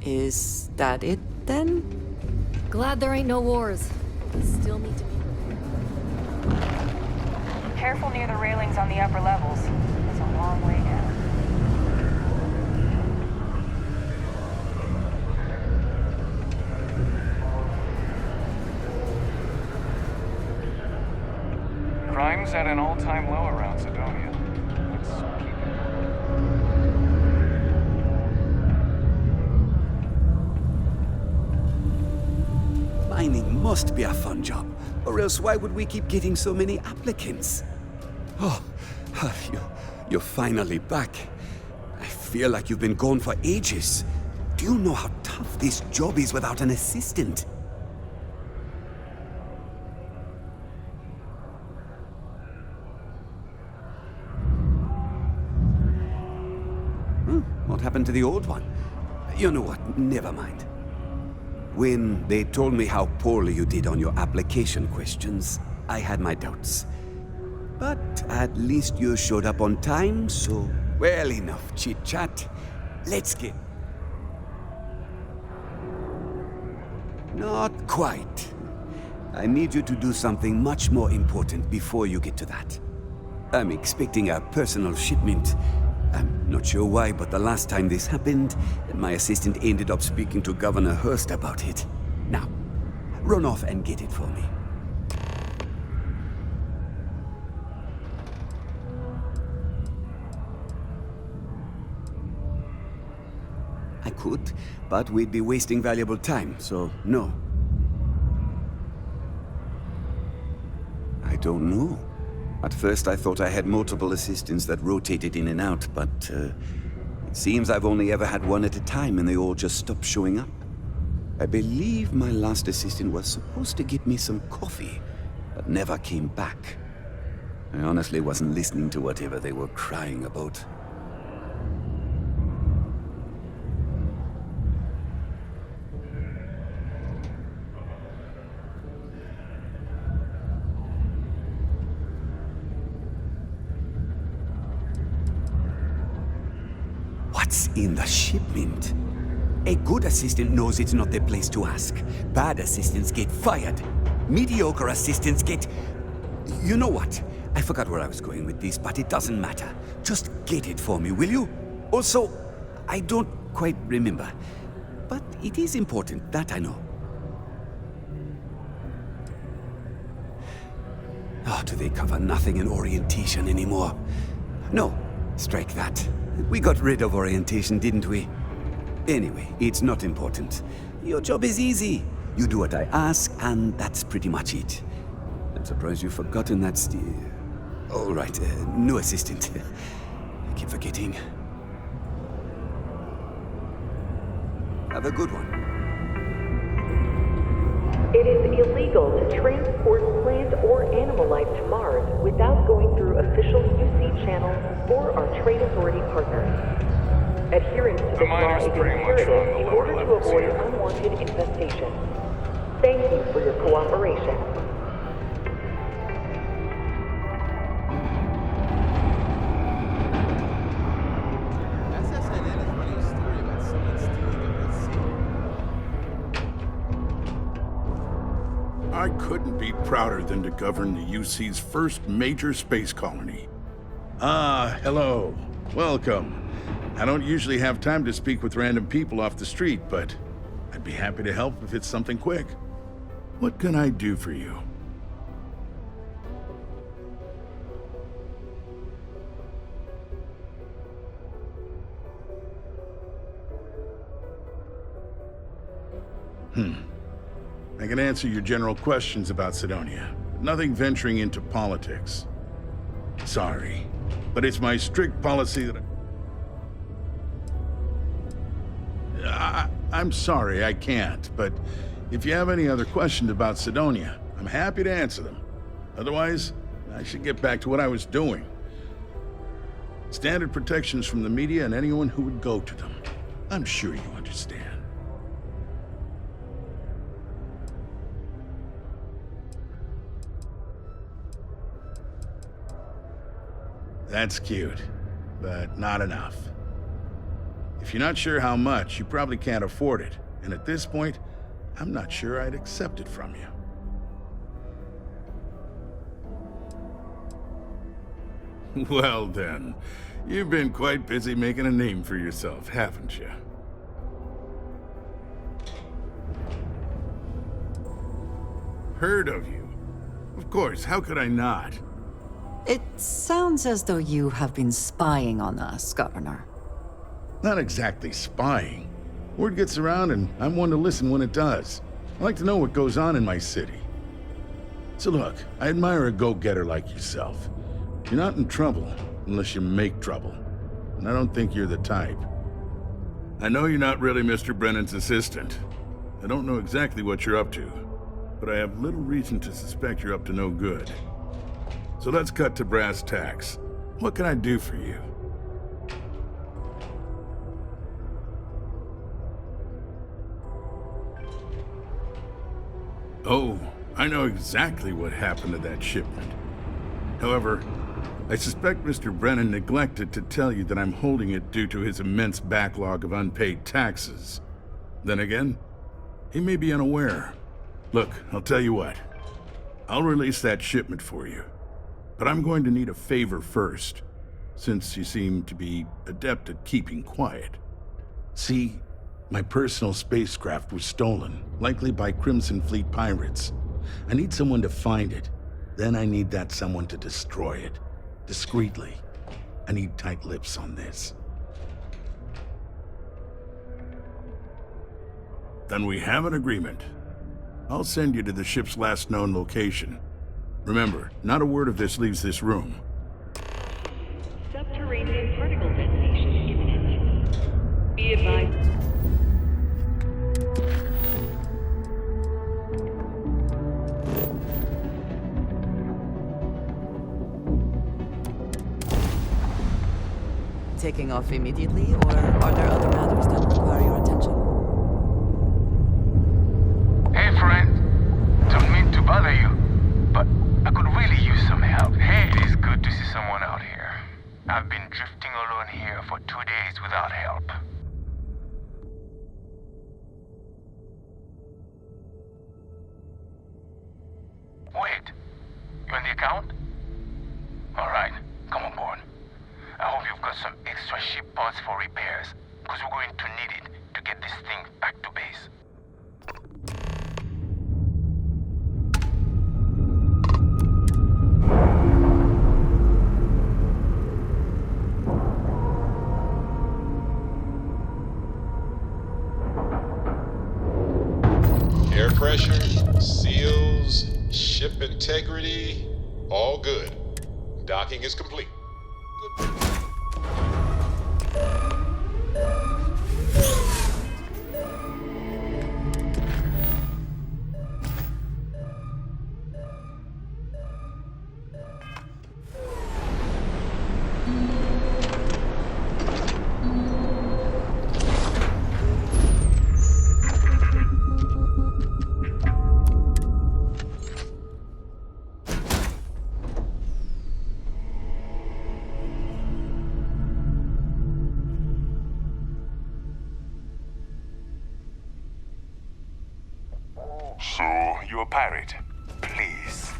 Is that it, then? Glad there ain't no wars. We still need to be prepared. Careful near the railings on the upper levels. It's a long way down. Crime's at an all-time low around Sidonia. Let's keep it. Mining must be a fun job, or else why would we keep getting so many applicants? Oh, you're finally back. I feel like you've been gone for ages. Do you know how tough this job is without an assistant? What happened to the old one? You know what, never mind. When they told me how poorly you did on your application questions, I had my doubts. But at least you showed up on time, so well enough chit-chat. Let's get... Not quite. I need you to do something much more important before you get to that. I'm expecting a personal shipment. I'm not sure why, but the last time this happened, my assistant ended up speaking to Governor Hurst about it. Now, run off and get it for me. I could, but we'd be wasting valuable time, so no. I don't know. At first I thought I had multiple assistants that rotated in and out, but it seems I've only ever had one at a time and they all just stopped showing up. I believe my last assistant was supposed to get me some coffee, but never came back. I honestly wasn't listening to whatever they were crying about. What's in the shipment? A good assistant knows it's not their place to ask. Bad assistants get fired. Mediocre assistants get... You know what? I forgot where I was going with this, but it doesn't matter. Just get it for me, will you? Also, I don't quite remember. But it is important, that I know. Oh, do they cover nothing in orientation anymore? No, strike that. We got rid of orientation, didn't we? Anyway, it's not important. Your job is easy. You do what I ask, and that's pretty much it. I'm surprised you've forgotten that all right, new assistant. I keep forgetting. Have a good one. It is illegal to transport plant or animal life to Mars without going through official UC channels or our trade authority partners. Adherence to this law is imperative in order to avoid unwanted infestation. Thank you for your cooperation. I couldn't be prouder than to govern the UC's first major space colony. Ah, hello. Welcome. I don't usually have time to speak with random people off the street, but I'd be happy to help if it's something quick. What can I do for you? I can answer your general questions about Sidonia, but nothing venturing into politics. Sorry, but it's my strict policy that I'm sorry, I can't, but if you have any other questions about Sidonia, I'm happy to answer them. Otherwise, I should get back to what I was doing. Standard protections from the media and anyone who would go to them. I'm sure you understand. That's cute, but not enough. If you're not sure how much, you probably can't afford it. And at this point, I'm not sure I'd accept it from you. Well then, you've been quite busy making a name for yourself, haven't you? Heard of you. Of course, how could I not? It sounds as though you have been spying on us, Governor. Not exactly spying. Word gets around and I'm one to listen when it does. I like to know what goes on in my city. So look, I admire a go-getter like yourself. You're not in trouble unless you make trouble. And I don't think you're the type. I know you're not really Mr. Brennan's assistant. I don't know exactly what you're up to, but I have little reason to suspect you're up to no good. So let's cut to brass tacks. What can I do for you? Oh, I know exactly what happened to that shipment. However, I suspect Mr. Brennan neglected to tell you that I'm holding it due to his immense backlog of unpaid taxes. Then again, he may be unaware. Look, I'll tell you what. I'll release that shipment for you. But I'm going to need a favor first, since you seem to be adept at keeping quiet. See, my personal spacecraft was stolen, likely by Crimson Fleet pirates. I need someone to find it. Then I need that someone to destroy it. Discreetly. I need tight lips on this. Then we have an agreement. I'll send you to the ship's last known location. Remember, not a word of this leaves this room. Subterranean particle detonation imminent. Be advised. Taking off immediately, or are there other matters that require your attention? Hey, friend. Don't mean to bother you, but I could really use some help. Hey, it is good to see someone out here. I've been drifting alone here for 2 days without help. Wait, you on the account? Alright, come on board. I hope you've got some extra ship parts for repairs, because we're going to need it to get this thing back to base. Air pressure, seals, ship integrity, all good. Docking is complete. So, you're a pirate? Please.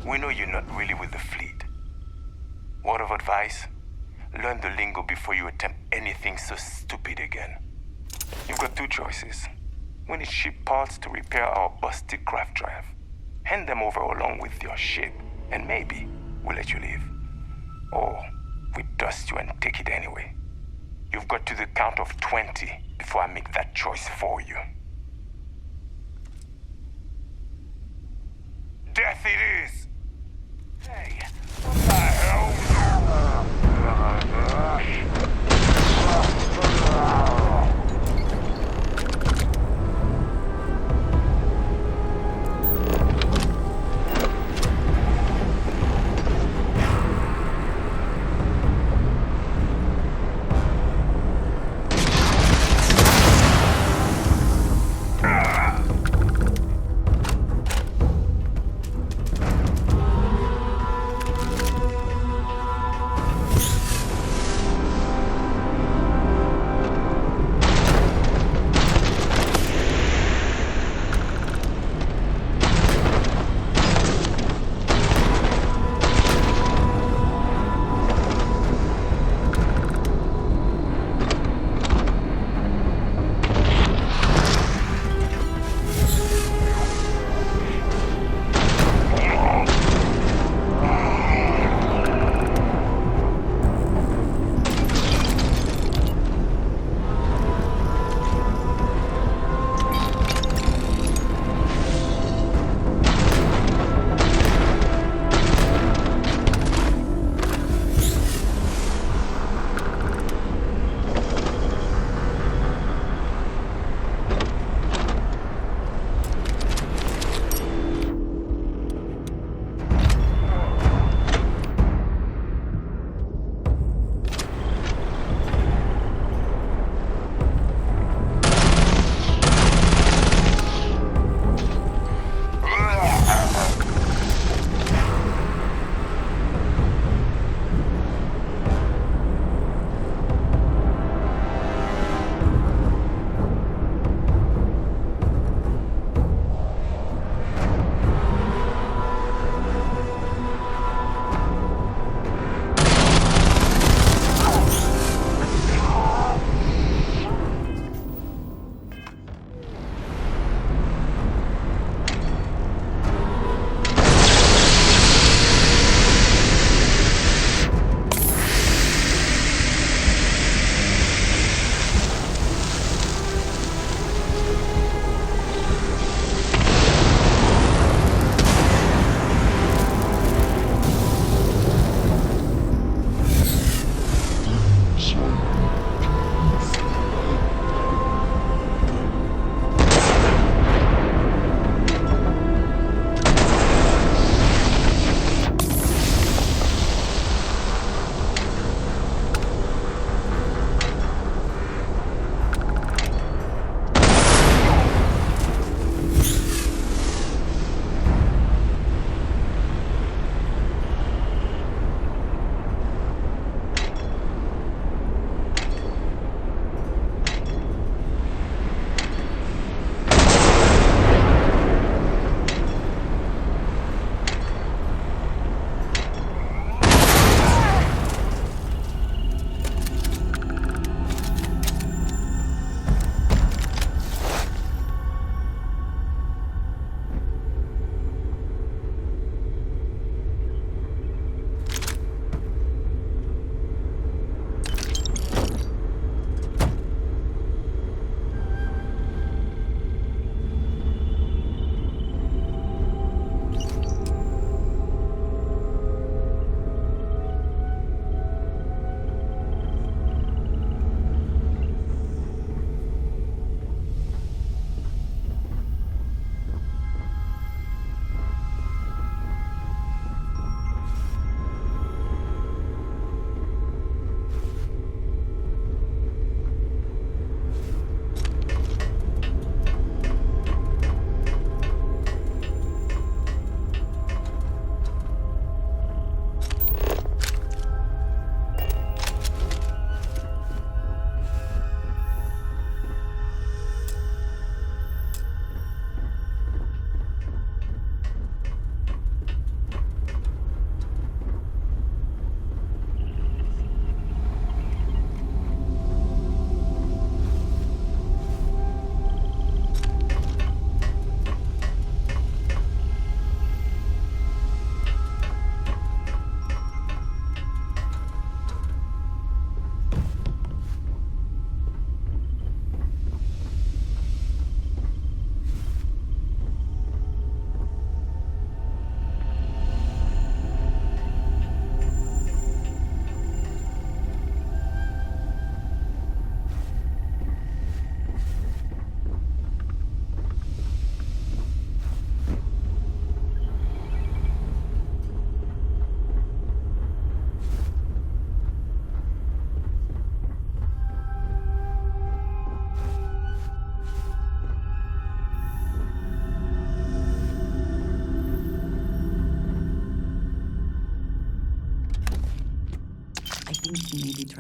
We know you're not really with the fleet. Word of advice? Learn the lingo before you attempt anything so stupid again. You've got two choices. We need ship parts to repair our busted craft drive. Hand them over along with your ship, and maybe we'll let you leave. Or we dust you and take it anyway. You've got to the count of 20 before I make that choice for you. Death it is! Hey, what the hell?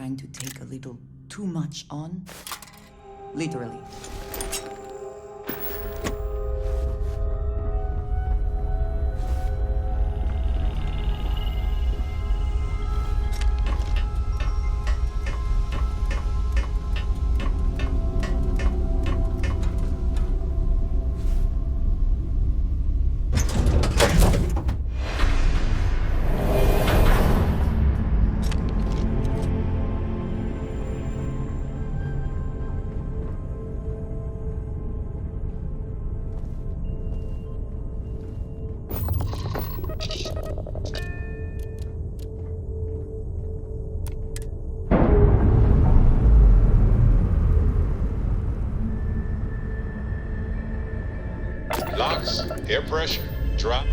trying to take a little too much on? Literally. Locks, air pressure, drop.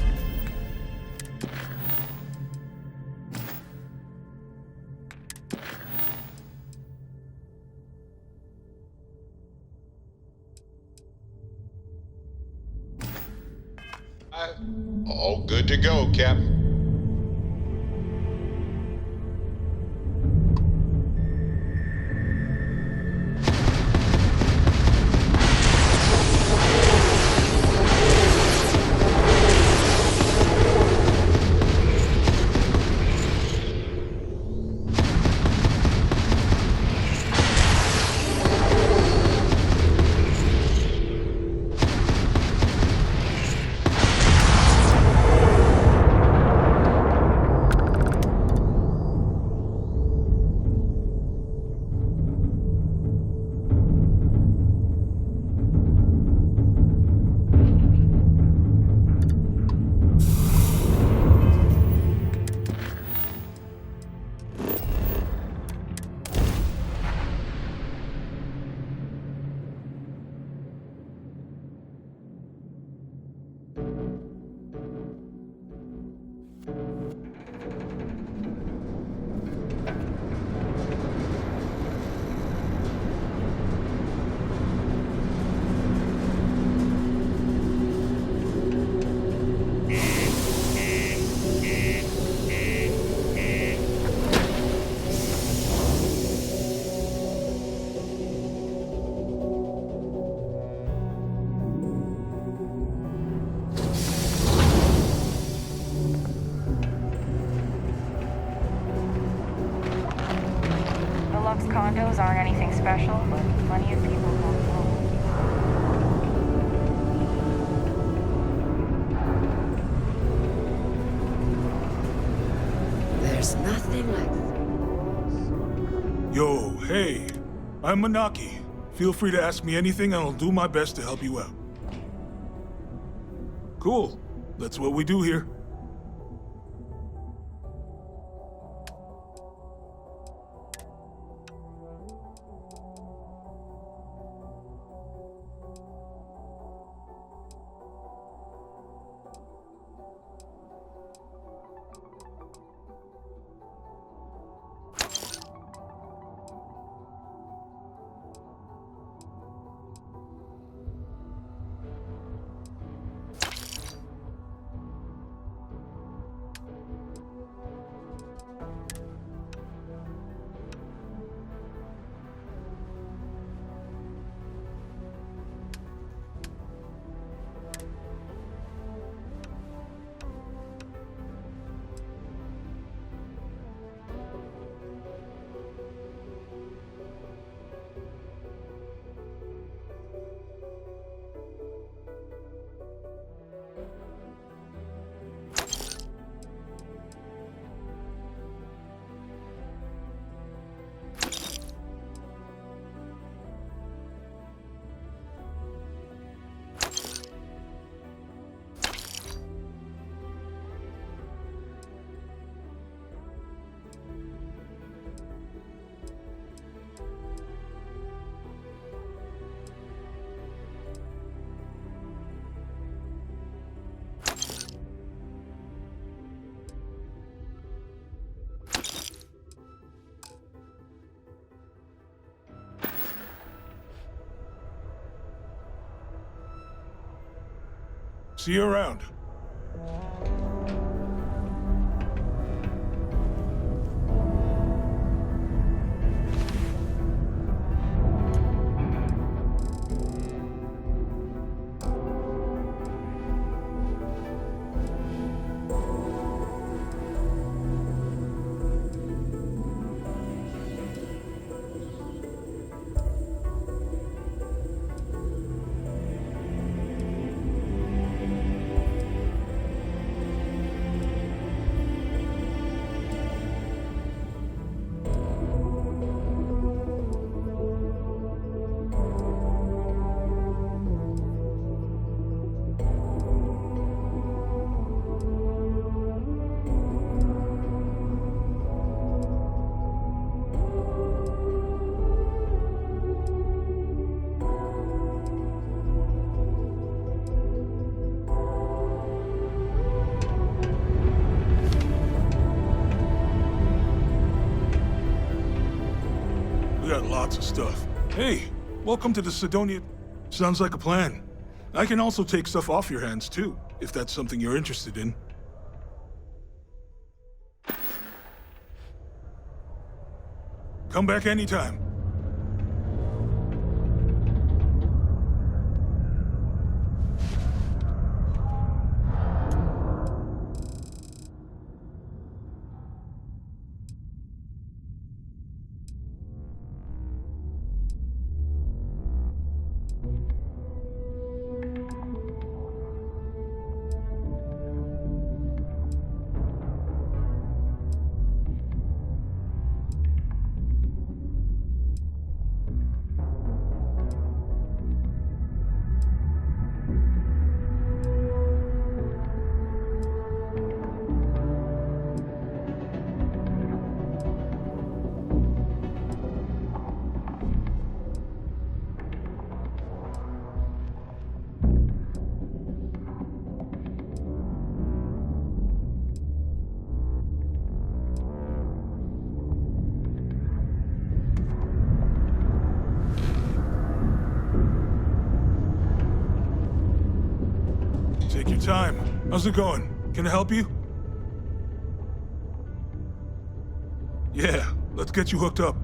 All good to go, Captain. Condos aren't anything special, but plenty of people come home. There's nothing like... Yo, hey. I'm Manaki. Feel free to ask me anything and I'll do my best to help you out. Cool. That's what we do here. See you around. lots of stuff. Hey, welcome to the Sidonia. Sounds like a plan. I can also take stuff off your hands too, if that's something you're interested in. Come back anytime. Take your time. How's it going? Can I help you? Yeah, let's get you hooked up.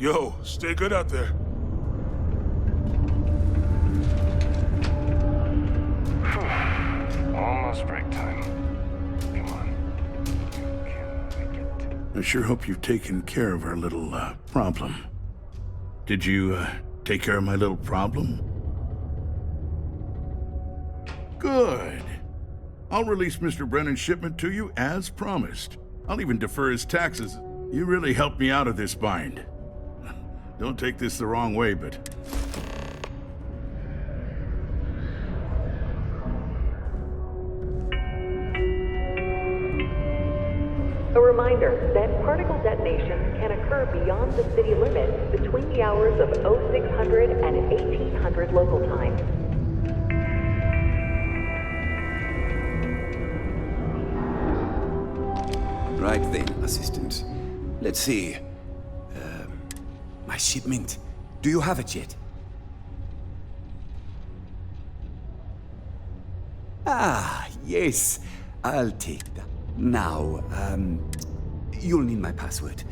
Yo, stay good out there. Almost break time. Come on. You can make it. I sure hope you've taken care of our little, problem. Did you, take care of my little problem? Good. I'll release Mr. Brennan's shipment to you as promised. I'll even defer his taxes. You really helped me out of this bind. Don't take this the wrong way, but... A reminder that particle detonations can occur beyond the city limits between the hours of 0600 and 1800 local time. Right then, Assistant. Let's see. My shipment. Do you have it yet? Ah, yes. I'll take that. Now, you'll need my password.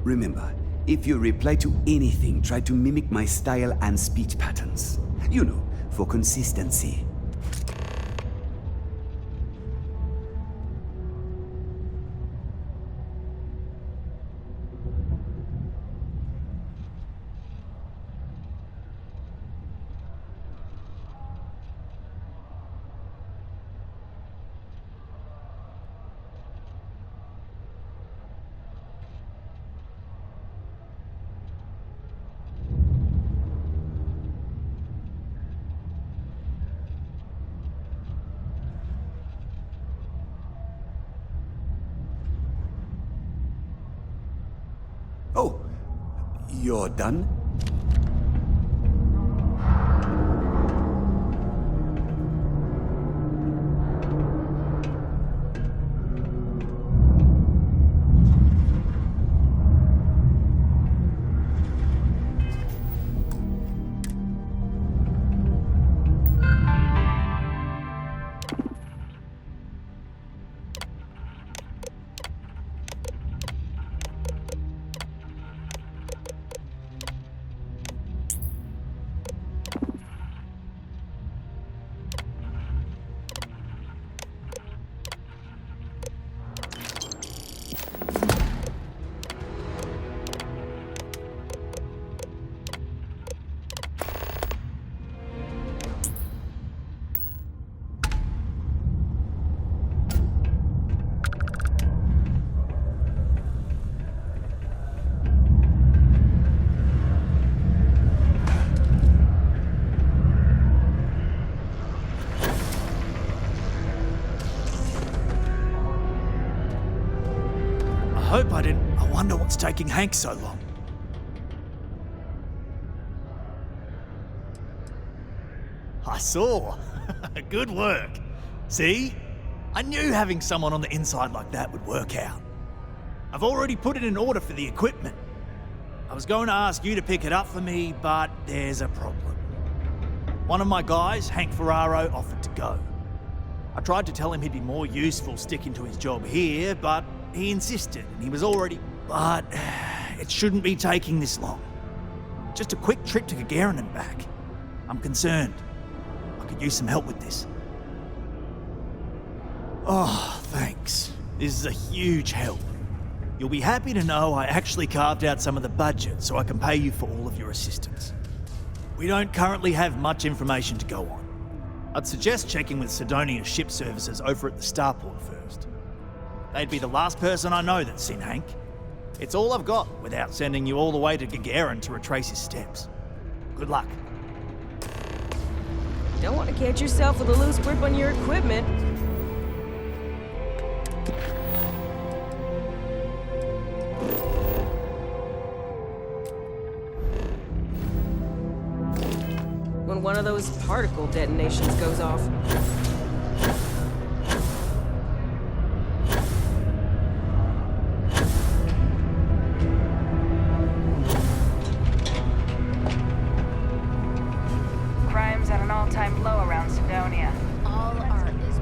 Remember, if you reply to anything, try to mimic my style and speech patterns. You know, for consistency. Oh, you're done? Hope I didn't. I wonder what's taking Hank so long. I saw. Good work. See? I knew having someone on the inside like that would work out. I've already put it in order for the equipment. I was going to ask you to pick it up for me, but there's a problem. One of my guys, Hank Ferraro, offered to go. I tried to tell him he'd be more useful sticking to his job here, but he insisted, and he was already... But it shouldn't be taking this long. Just a quick trip to Gagarin and back. I'm concerned. I could use some help with this. Oh, thanks. This is a huge help. You'll be happy to know I actually carved out some of the budget so I can pay you for all of your assistance. We don't currently have much information to go on. I'd suggest checking with Sidonia's ship services over at the starport first. They'd be the last person I know that's seen Hank. It's all I've got without sending you all the way to Gagarin to retrace his steps. Good luck. Don't want to catch yourself with a loose grip on your equipment. When one of those particle detonations goes off. Crime's at an all-time low around Sidonia. All art is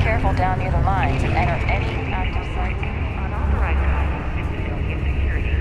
careful down near the mines and enter any active sites. Unauthorized contact with civilian security.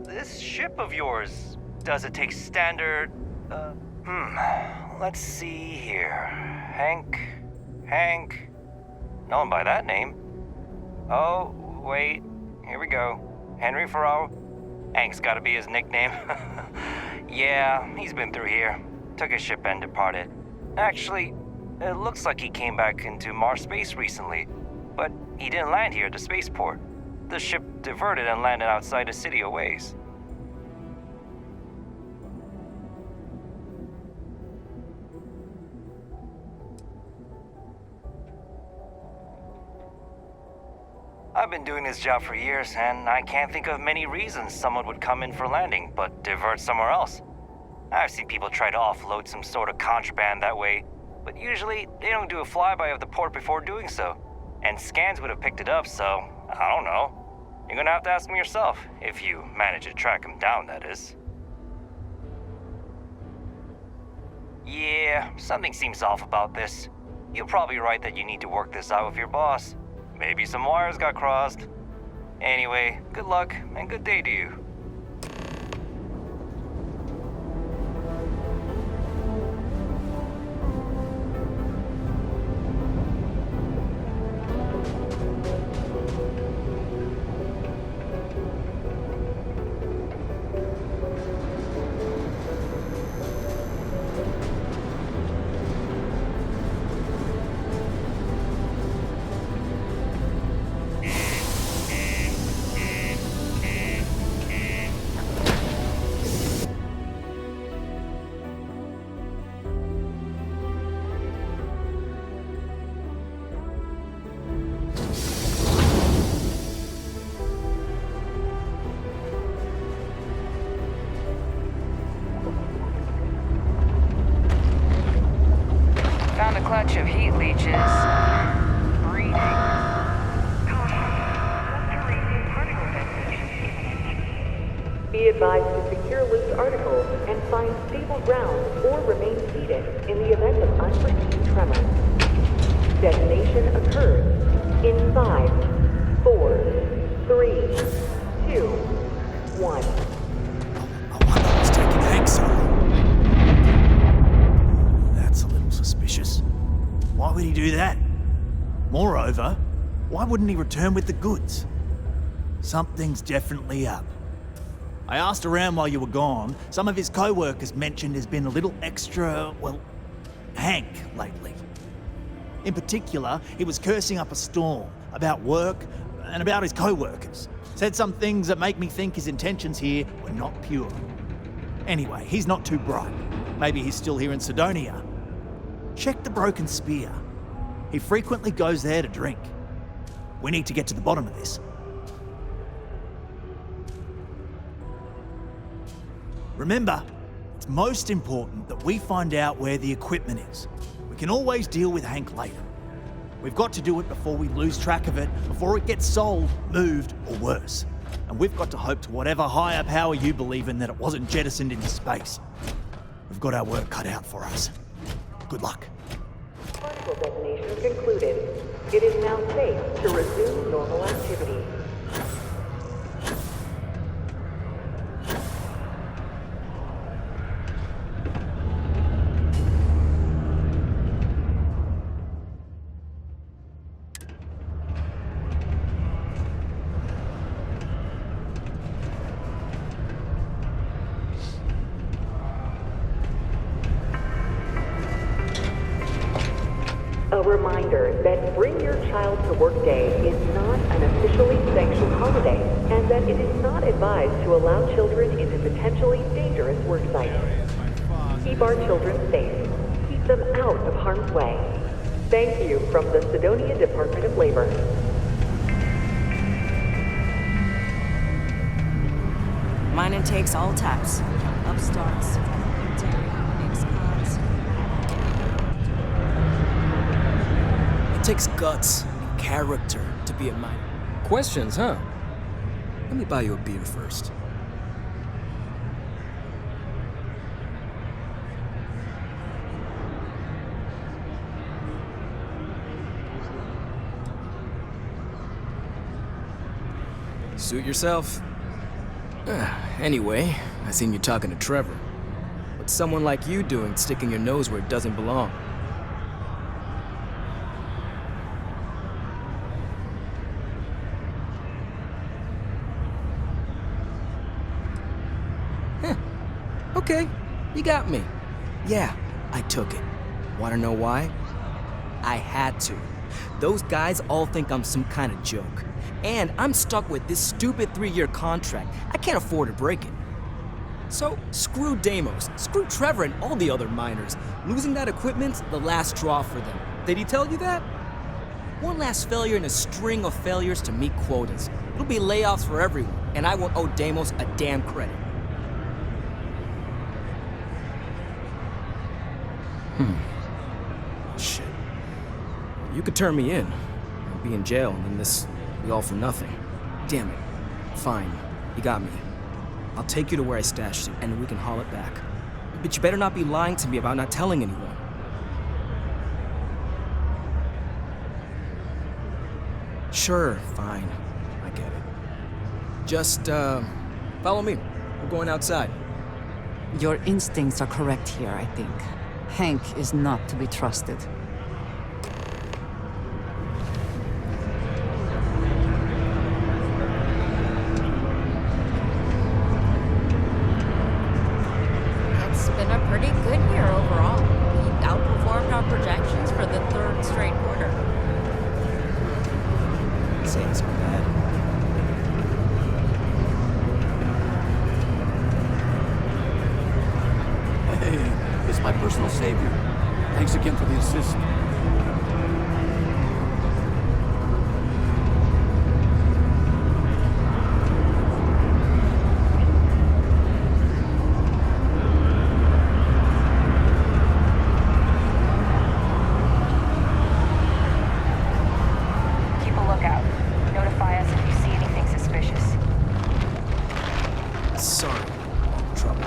This ship of yours, does it take standard, let's see here. Hank, no one by that name. Oh, wait, here we go. Henry Ferraro? Hank's gotta be his nickname. Yeah, he's been through here. Took his ship and departed. Actually, it looks like he came back into Mars space recently, but he didn't land here at the spaceport. The ship diverted and landed outside the city a ways. I've been doing this job for years, and I can't think of many reasons someone would come in for landing, but divert somewhere else. I've seen people try to offload some sort of contraband that way, but usually they don't do a flyby of the port before doing so. And scans would have picked it up, so I don't know. You're gonna have to ask me yourself, if you manage to track him down, that is. Yeah, something seems off about this. You're probably right that you need to work this out with your boss. Maybe some wires got crossed. Anyway, good luck and good day to you. Found a clutch of heat leeches. Breeding. Be advised to secure loose articles and find stable ground or remain seated in the event of unforeseen tremors. Detonation occurs in 5, 4, 3, 2, 1. It's taking Hank so long. That's a little suspicious. Why would he do that? Moreover, why wouldn't he return with the goods? Something's definitely up. I asked around while you were gone. Some of his co-workers mentioned there's been a little extra, well, Hank lately. In particular, he was cursing up a storm about work and about his co-workers. Said some things that make me think his intentions here were not pure. Anyway, he's not too bright. Maybe he's still here in Sidonia. Check the Broken Spear. He frequently goes there to drink. We need to get to the bottom of this. Remember, it's most important that we find out where the equipment is. We can always deal with Hank later. We've got to do it before we lose track of it, before it gets sold, moved, or worse. And we've got to hope to whatever higher power you believe in that it wasn't jettisoned into space. We've got our work cut out for us. Good luck. Particle detonation concluded. It is now safe to resume normal activity. A reminder that Bring Your Child to Work Day is not an officially sanctioned holiday, and that it is not advised to allow children into potentially dangerous work sites. Keep our children safe. Keep them out of harm's way. Thank you from the Sidonia Department of Labor. Mine intakes all types. Upstarts, It takes guts and character to be a miner. Questions, huh? Let me buy you a beer first. Suit yourself. Anyway, I seen you talking to Trevor. What's someone like you doing sticking your nose where it doesn't belong? Okay, you got me. Yeah, I took it. Wanna know why? I had to. Those guys all think I'm some kind of joke. And I'm stuck with this stupid 3-year contract. I can't afford to break it. So, screw Deimos, screw Trevor and all the other miners. Losing that equipment's the last straw for them. Did he tell you that? One last failure in a string of failures to meet quotas. It'll be layoffs for everyone, and I won't owe Deimos a damn credit. Shit. You could turn me in. I'd be in jail, and then this be all for nothing. Damn it. Fine. You got me. I'll take you to where I stashed it, and we can haul it back. But you better not be lying to me about not telling anyone. Sure, fine. I get it. Just, follow me. We're going outside. Your instincts are correct here, I think. Hank is not to be trusted. It's been a pretty good year overall. We outperformed our projections for the third straight quarter. Say it's bad. Hey, it's my personal savior. Thanks again for the assist. Keep a lookout. Notify us if you see anything suspicious. Sorry. Trouble.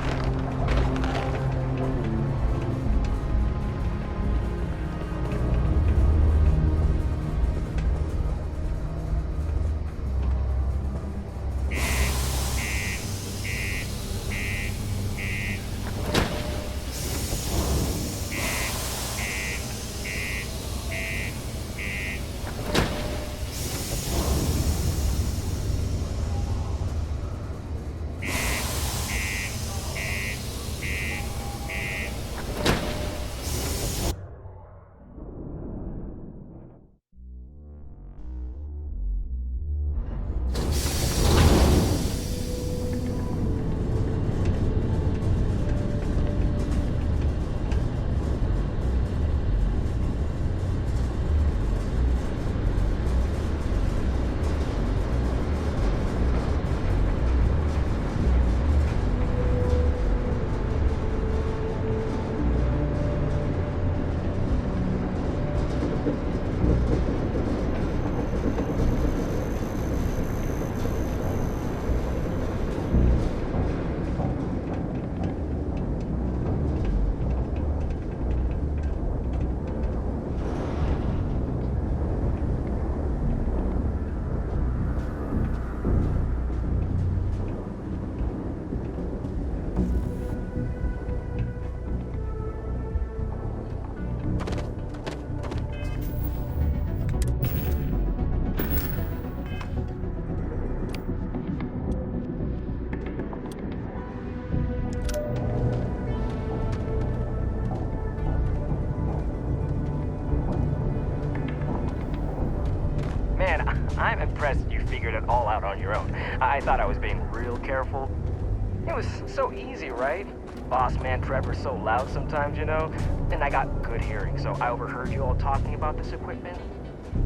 I'm impressed you figured it all out on your own. I thought I was being real careful. It was so easy, right? Boss man Trevor's so loud sometimes, you know? And I got good hearing, so I overheard you all talking about this equipment.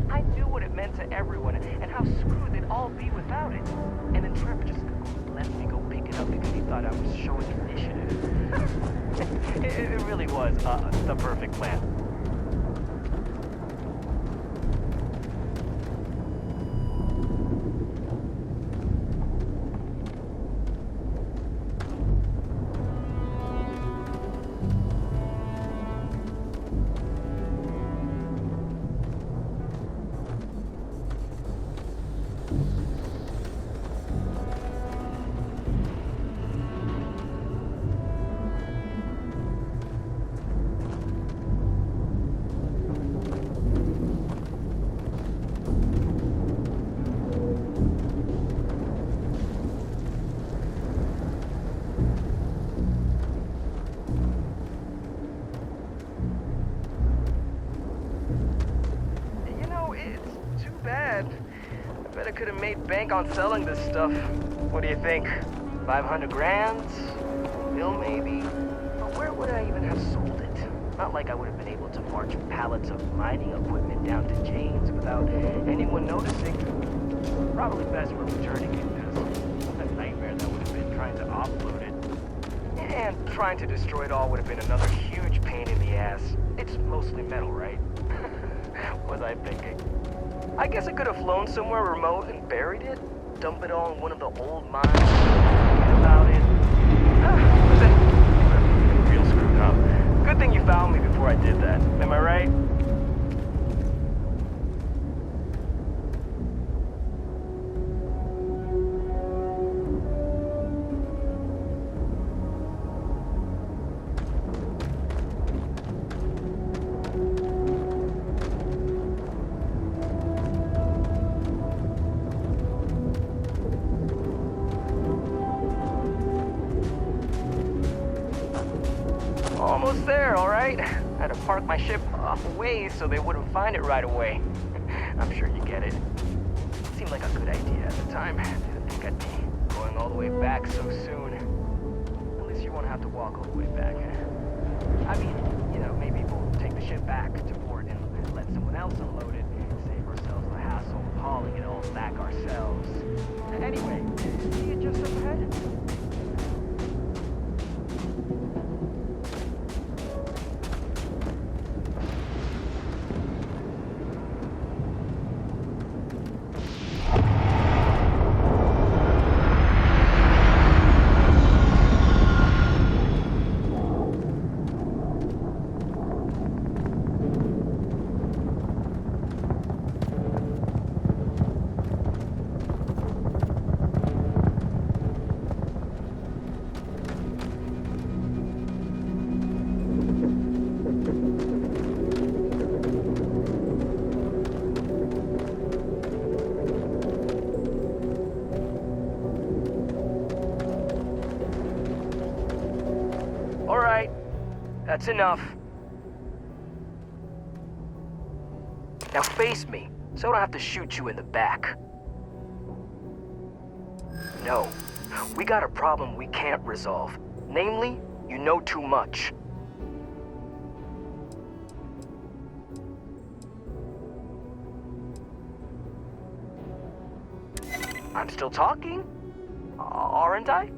I knew what it meant to everyone and how screwed they'd all be without it. And then Trevor just let me go pick it up because he thought I was showing initiative. It really was the perfect plan. Bank on selling this stuff. What do you think? 500 grand? A mil maybe? But where would I even have sold it? Not like I would have been able to march pallets of mining equipment down to James without anyone noticing. Probably best for returning it, because what a nightmare that would have been trying to offload it. And trying to destroy it all would have been another huge pain in the gas. It's mostly metal, right? What was I thinking? I guess I could have flown somewhere remote and buried it, dump it all in one of the old mines, forget about it. But then, it would have been real screwed up. Good thing you found me before I did that. Am I right? Almost there, all right? I had to park my ship off a ways so they wouldn't find it right away. I'm sure you get it. Seemed like a good idea at the time. Didn't think I'd be going all the way back so soon. At least you won't have to walk all the way back. I mean, you know, maybe we'll take the ship back to port and let someone else unload it and save ourselves the hassle of hauling it all back ourselves. Anyway, see you just up ahead? That's enough. Now face me, so I don't have to shoot you in the back. No, we got a problem we can't resolve. Namely, you know too much. I'm still talking? Aren't I?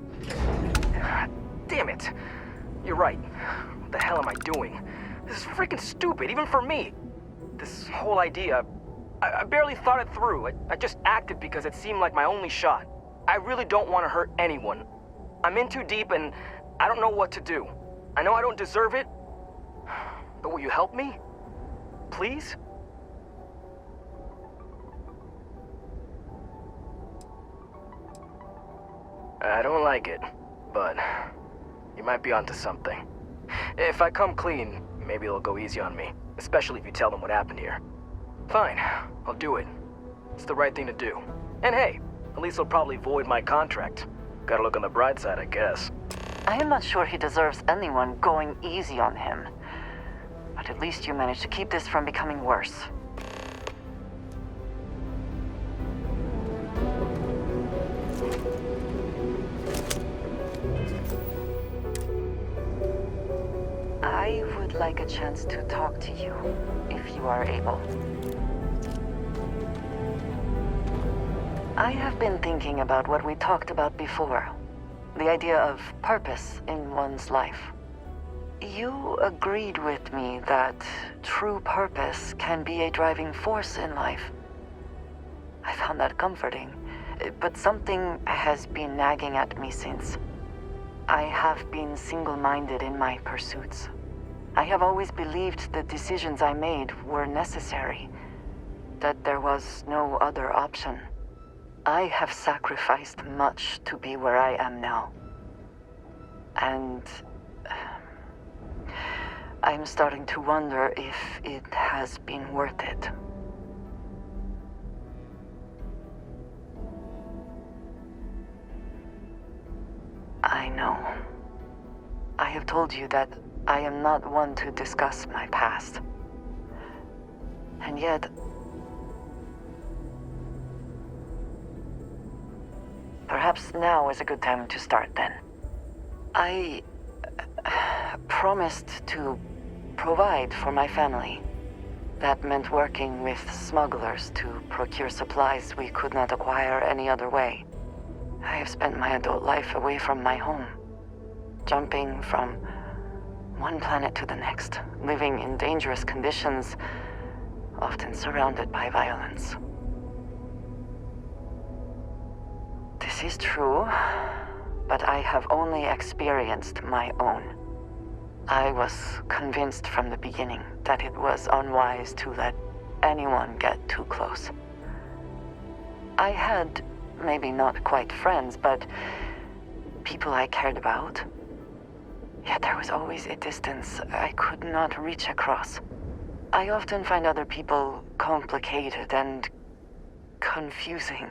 Damn it. You're right. What the hell am I doing? This is freaking stupid, even for me. This whole idea, I barely thought it through. I just acted because it seemed like my only shot. I really don't want to hurt anyone. I'm in too deep and I don't know what to do. I know I don't deserve it, but will you help me? Please? I don't like it, but you might be onto something. If I come clean, maybe it'll go easy on me, especially if you tell them what happened here. Fine, I'll do it. It's the right thing to do. And hey, at least they'll probably void my contract. Gotta look on the bright side, I guess. I am not sure he deserves anyone going easy on him. But at least you managed to keep this from becoming worse. I would like a chance to talk to you, if you are able. I have been thinking about what we talked about before. The idea of purpose in one's life. You agreed with me that true purpose can be a driving force in life. I found that comforting, but something has been nagging at me since. I have been single-minded in my pursuits. I have always believed the decisions I made were necessary, that there was no other option. I have sacrificed much to be where I am now. And I'm starting to wonder if it has been worth it. I know. I have told you that I am not one to discuss my past. And yet, perhaps now is a good time to start then. I promised to provide for my family. That meant working with smugglers to procure supplies we could not acquire any other way. I have spent my adult life away from my home, jumping from one planet to the next, living in dangerous conditions, often surrounded by violence. This is true, but I have only experienced my own. I was convinced from the beginning that it was unwise to let anyone get too close. I had, maybe not quite friends, but people I cared about. Yet there was always a distance I could not reach across. I often find other people complicated and confusing.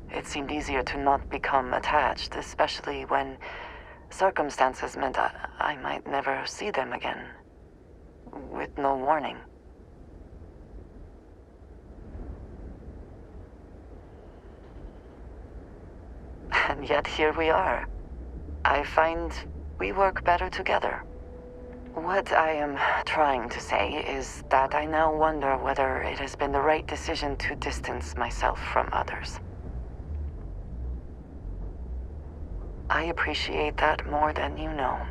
It seemed easier to not become attached, especially when circumstances meant I might never see them again, with no warning. And yet here we are. I find we work better together. What I am trying to say is that I now wonder whether it has been the right decision to distance myself from others. I appreciate that more than you know.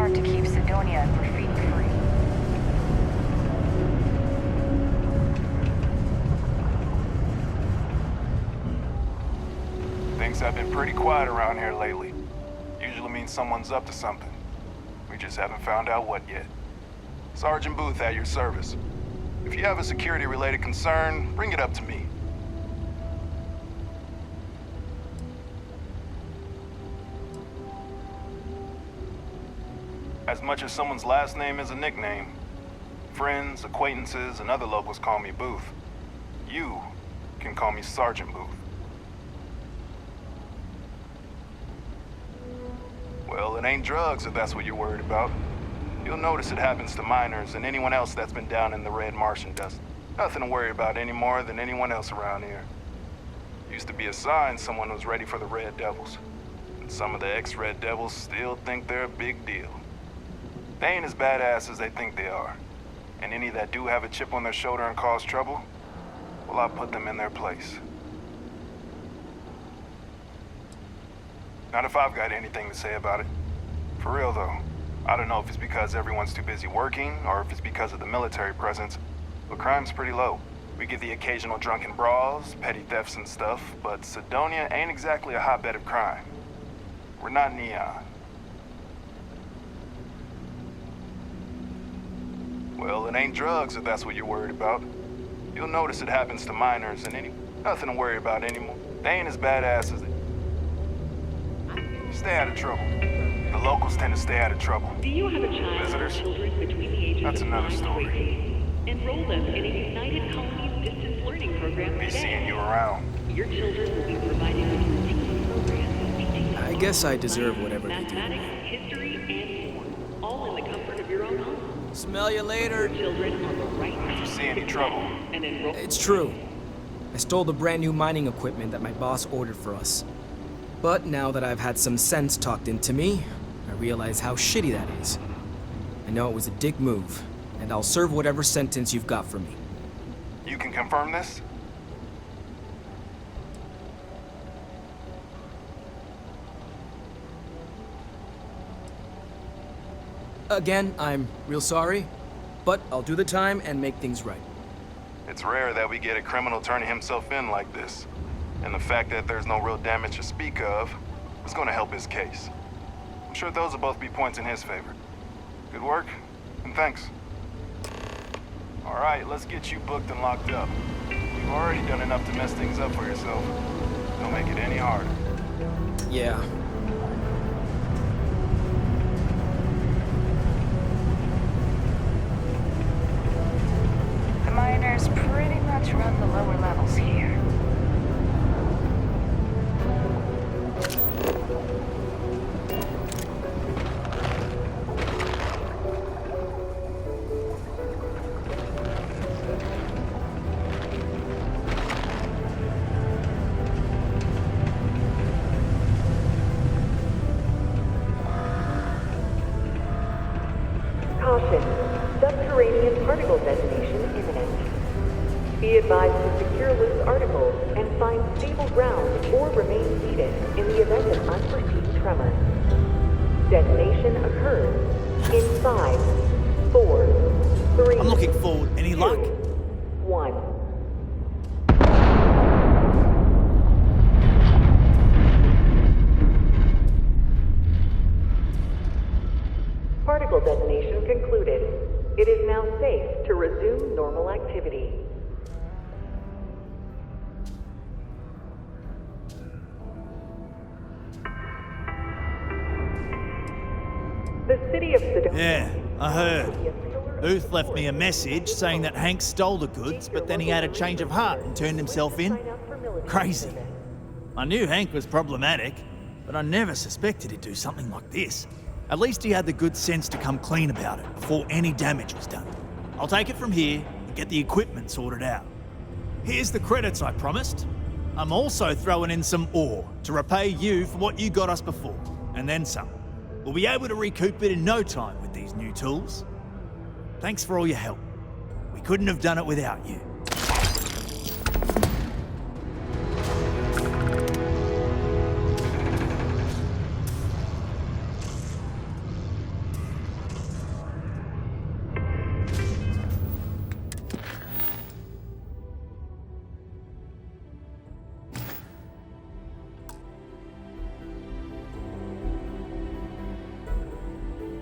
To keep Sidonia graffiti-free. Things have been pretty quiet around here lately. Usually means someone's up to something. We just haven't found out what yet. Sergeant Booth at your service. If you have a security-related concern, bring it up to me. As much as someone's last name is a nickname, friends, acquaintances, and other locals call me Booth. You can call me Sergeant Booth. Well, it ain't drugs if that's what you're worried about. You'll notice it happens to miners and anyone else that's been down in the red Martian dust. Nothing to worry about any more than anyone else around here. Used to be a sign someone was ready for the Red Devils. And some of the ex-Red Devils still think they're a big deal. They ain't as badass as they think they are. And any that do have a chip on their shoulder and cause trouble, well, I'll put them in their place. Not if I've got anything to say about it. For real, though. I don't know if it's because everyone's too busy working, or if it's because of the military presence, but crime's pretty low. We get the occasional drunken brawls, petty thefts and stuff, but Cydonia ain't exactly a hotbed of crime. We're not Neon. Well, it ain't drugs if that's what you're worried about. You'll notice it happens to minors and nothing to worry about anymore. They ain't as badass as they... Stay out of trouble. The locals tend to stay out of trouble. Do you have a child Visitors? or children between the ages That's of another 5 story. and 18? Enroll them in a United Colonies distance learning program Be today. seeing you around. Your children will be provided with routine programs teaching I guess I deserve whatever they do. mathematics, history, and more, all in the comfort of your own home. Smell you later. Your children are the right If you see any trouble, and enroll. It's true. I stole the brand new mining equipment that my boss ordered for us. But now that I've had some sense talked into me, I realize how shitty that is. I know it was a dick move, and I'll serve whatever sentence you've got for me. you can confirm this? Again, I'm real sorry, but I'll do the time and make things right. It's rare that we get a criminal turning himself in like this. And the fact that there's no real damage to speak of is going to help his case. I'm sure those will both be points in his favor. Good work, and thanks. All right, let's get you booked and locked up. You've already done enough to mess things up for yourself. Don't make it any harder. Yeah. The miners pretty much run the lower levels here. Caution. Subterranean particle detonation imminent. Be advised to secure loose articles and find stable ground or remain seated in the event of unforeseen tremors. Detonation occurs in 5, 4, 3. I'm looking forward. Any luck? 1. Particle detonation concluded. It is now safe to resume normal activity. The city of Cydonia. Yeah, I heard. Booth left me a message saying that Hank stole the goods, but then he had a change of heart and turned himself in. Crazy. I knew Hank was problematic, but I never suspected he'd do something like this. At least he had the good sense to come clean about it before any damage was done. I'll take it from here and get the equipment sorted out. Here's the credits I promised. I'm also throwing in some ore to repay you for what you got us before, and then some. We'll be able to recoup it in no time with these new tools. Thanks for all your help. We couldn't have done it without you.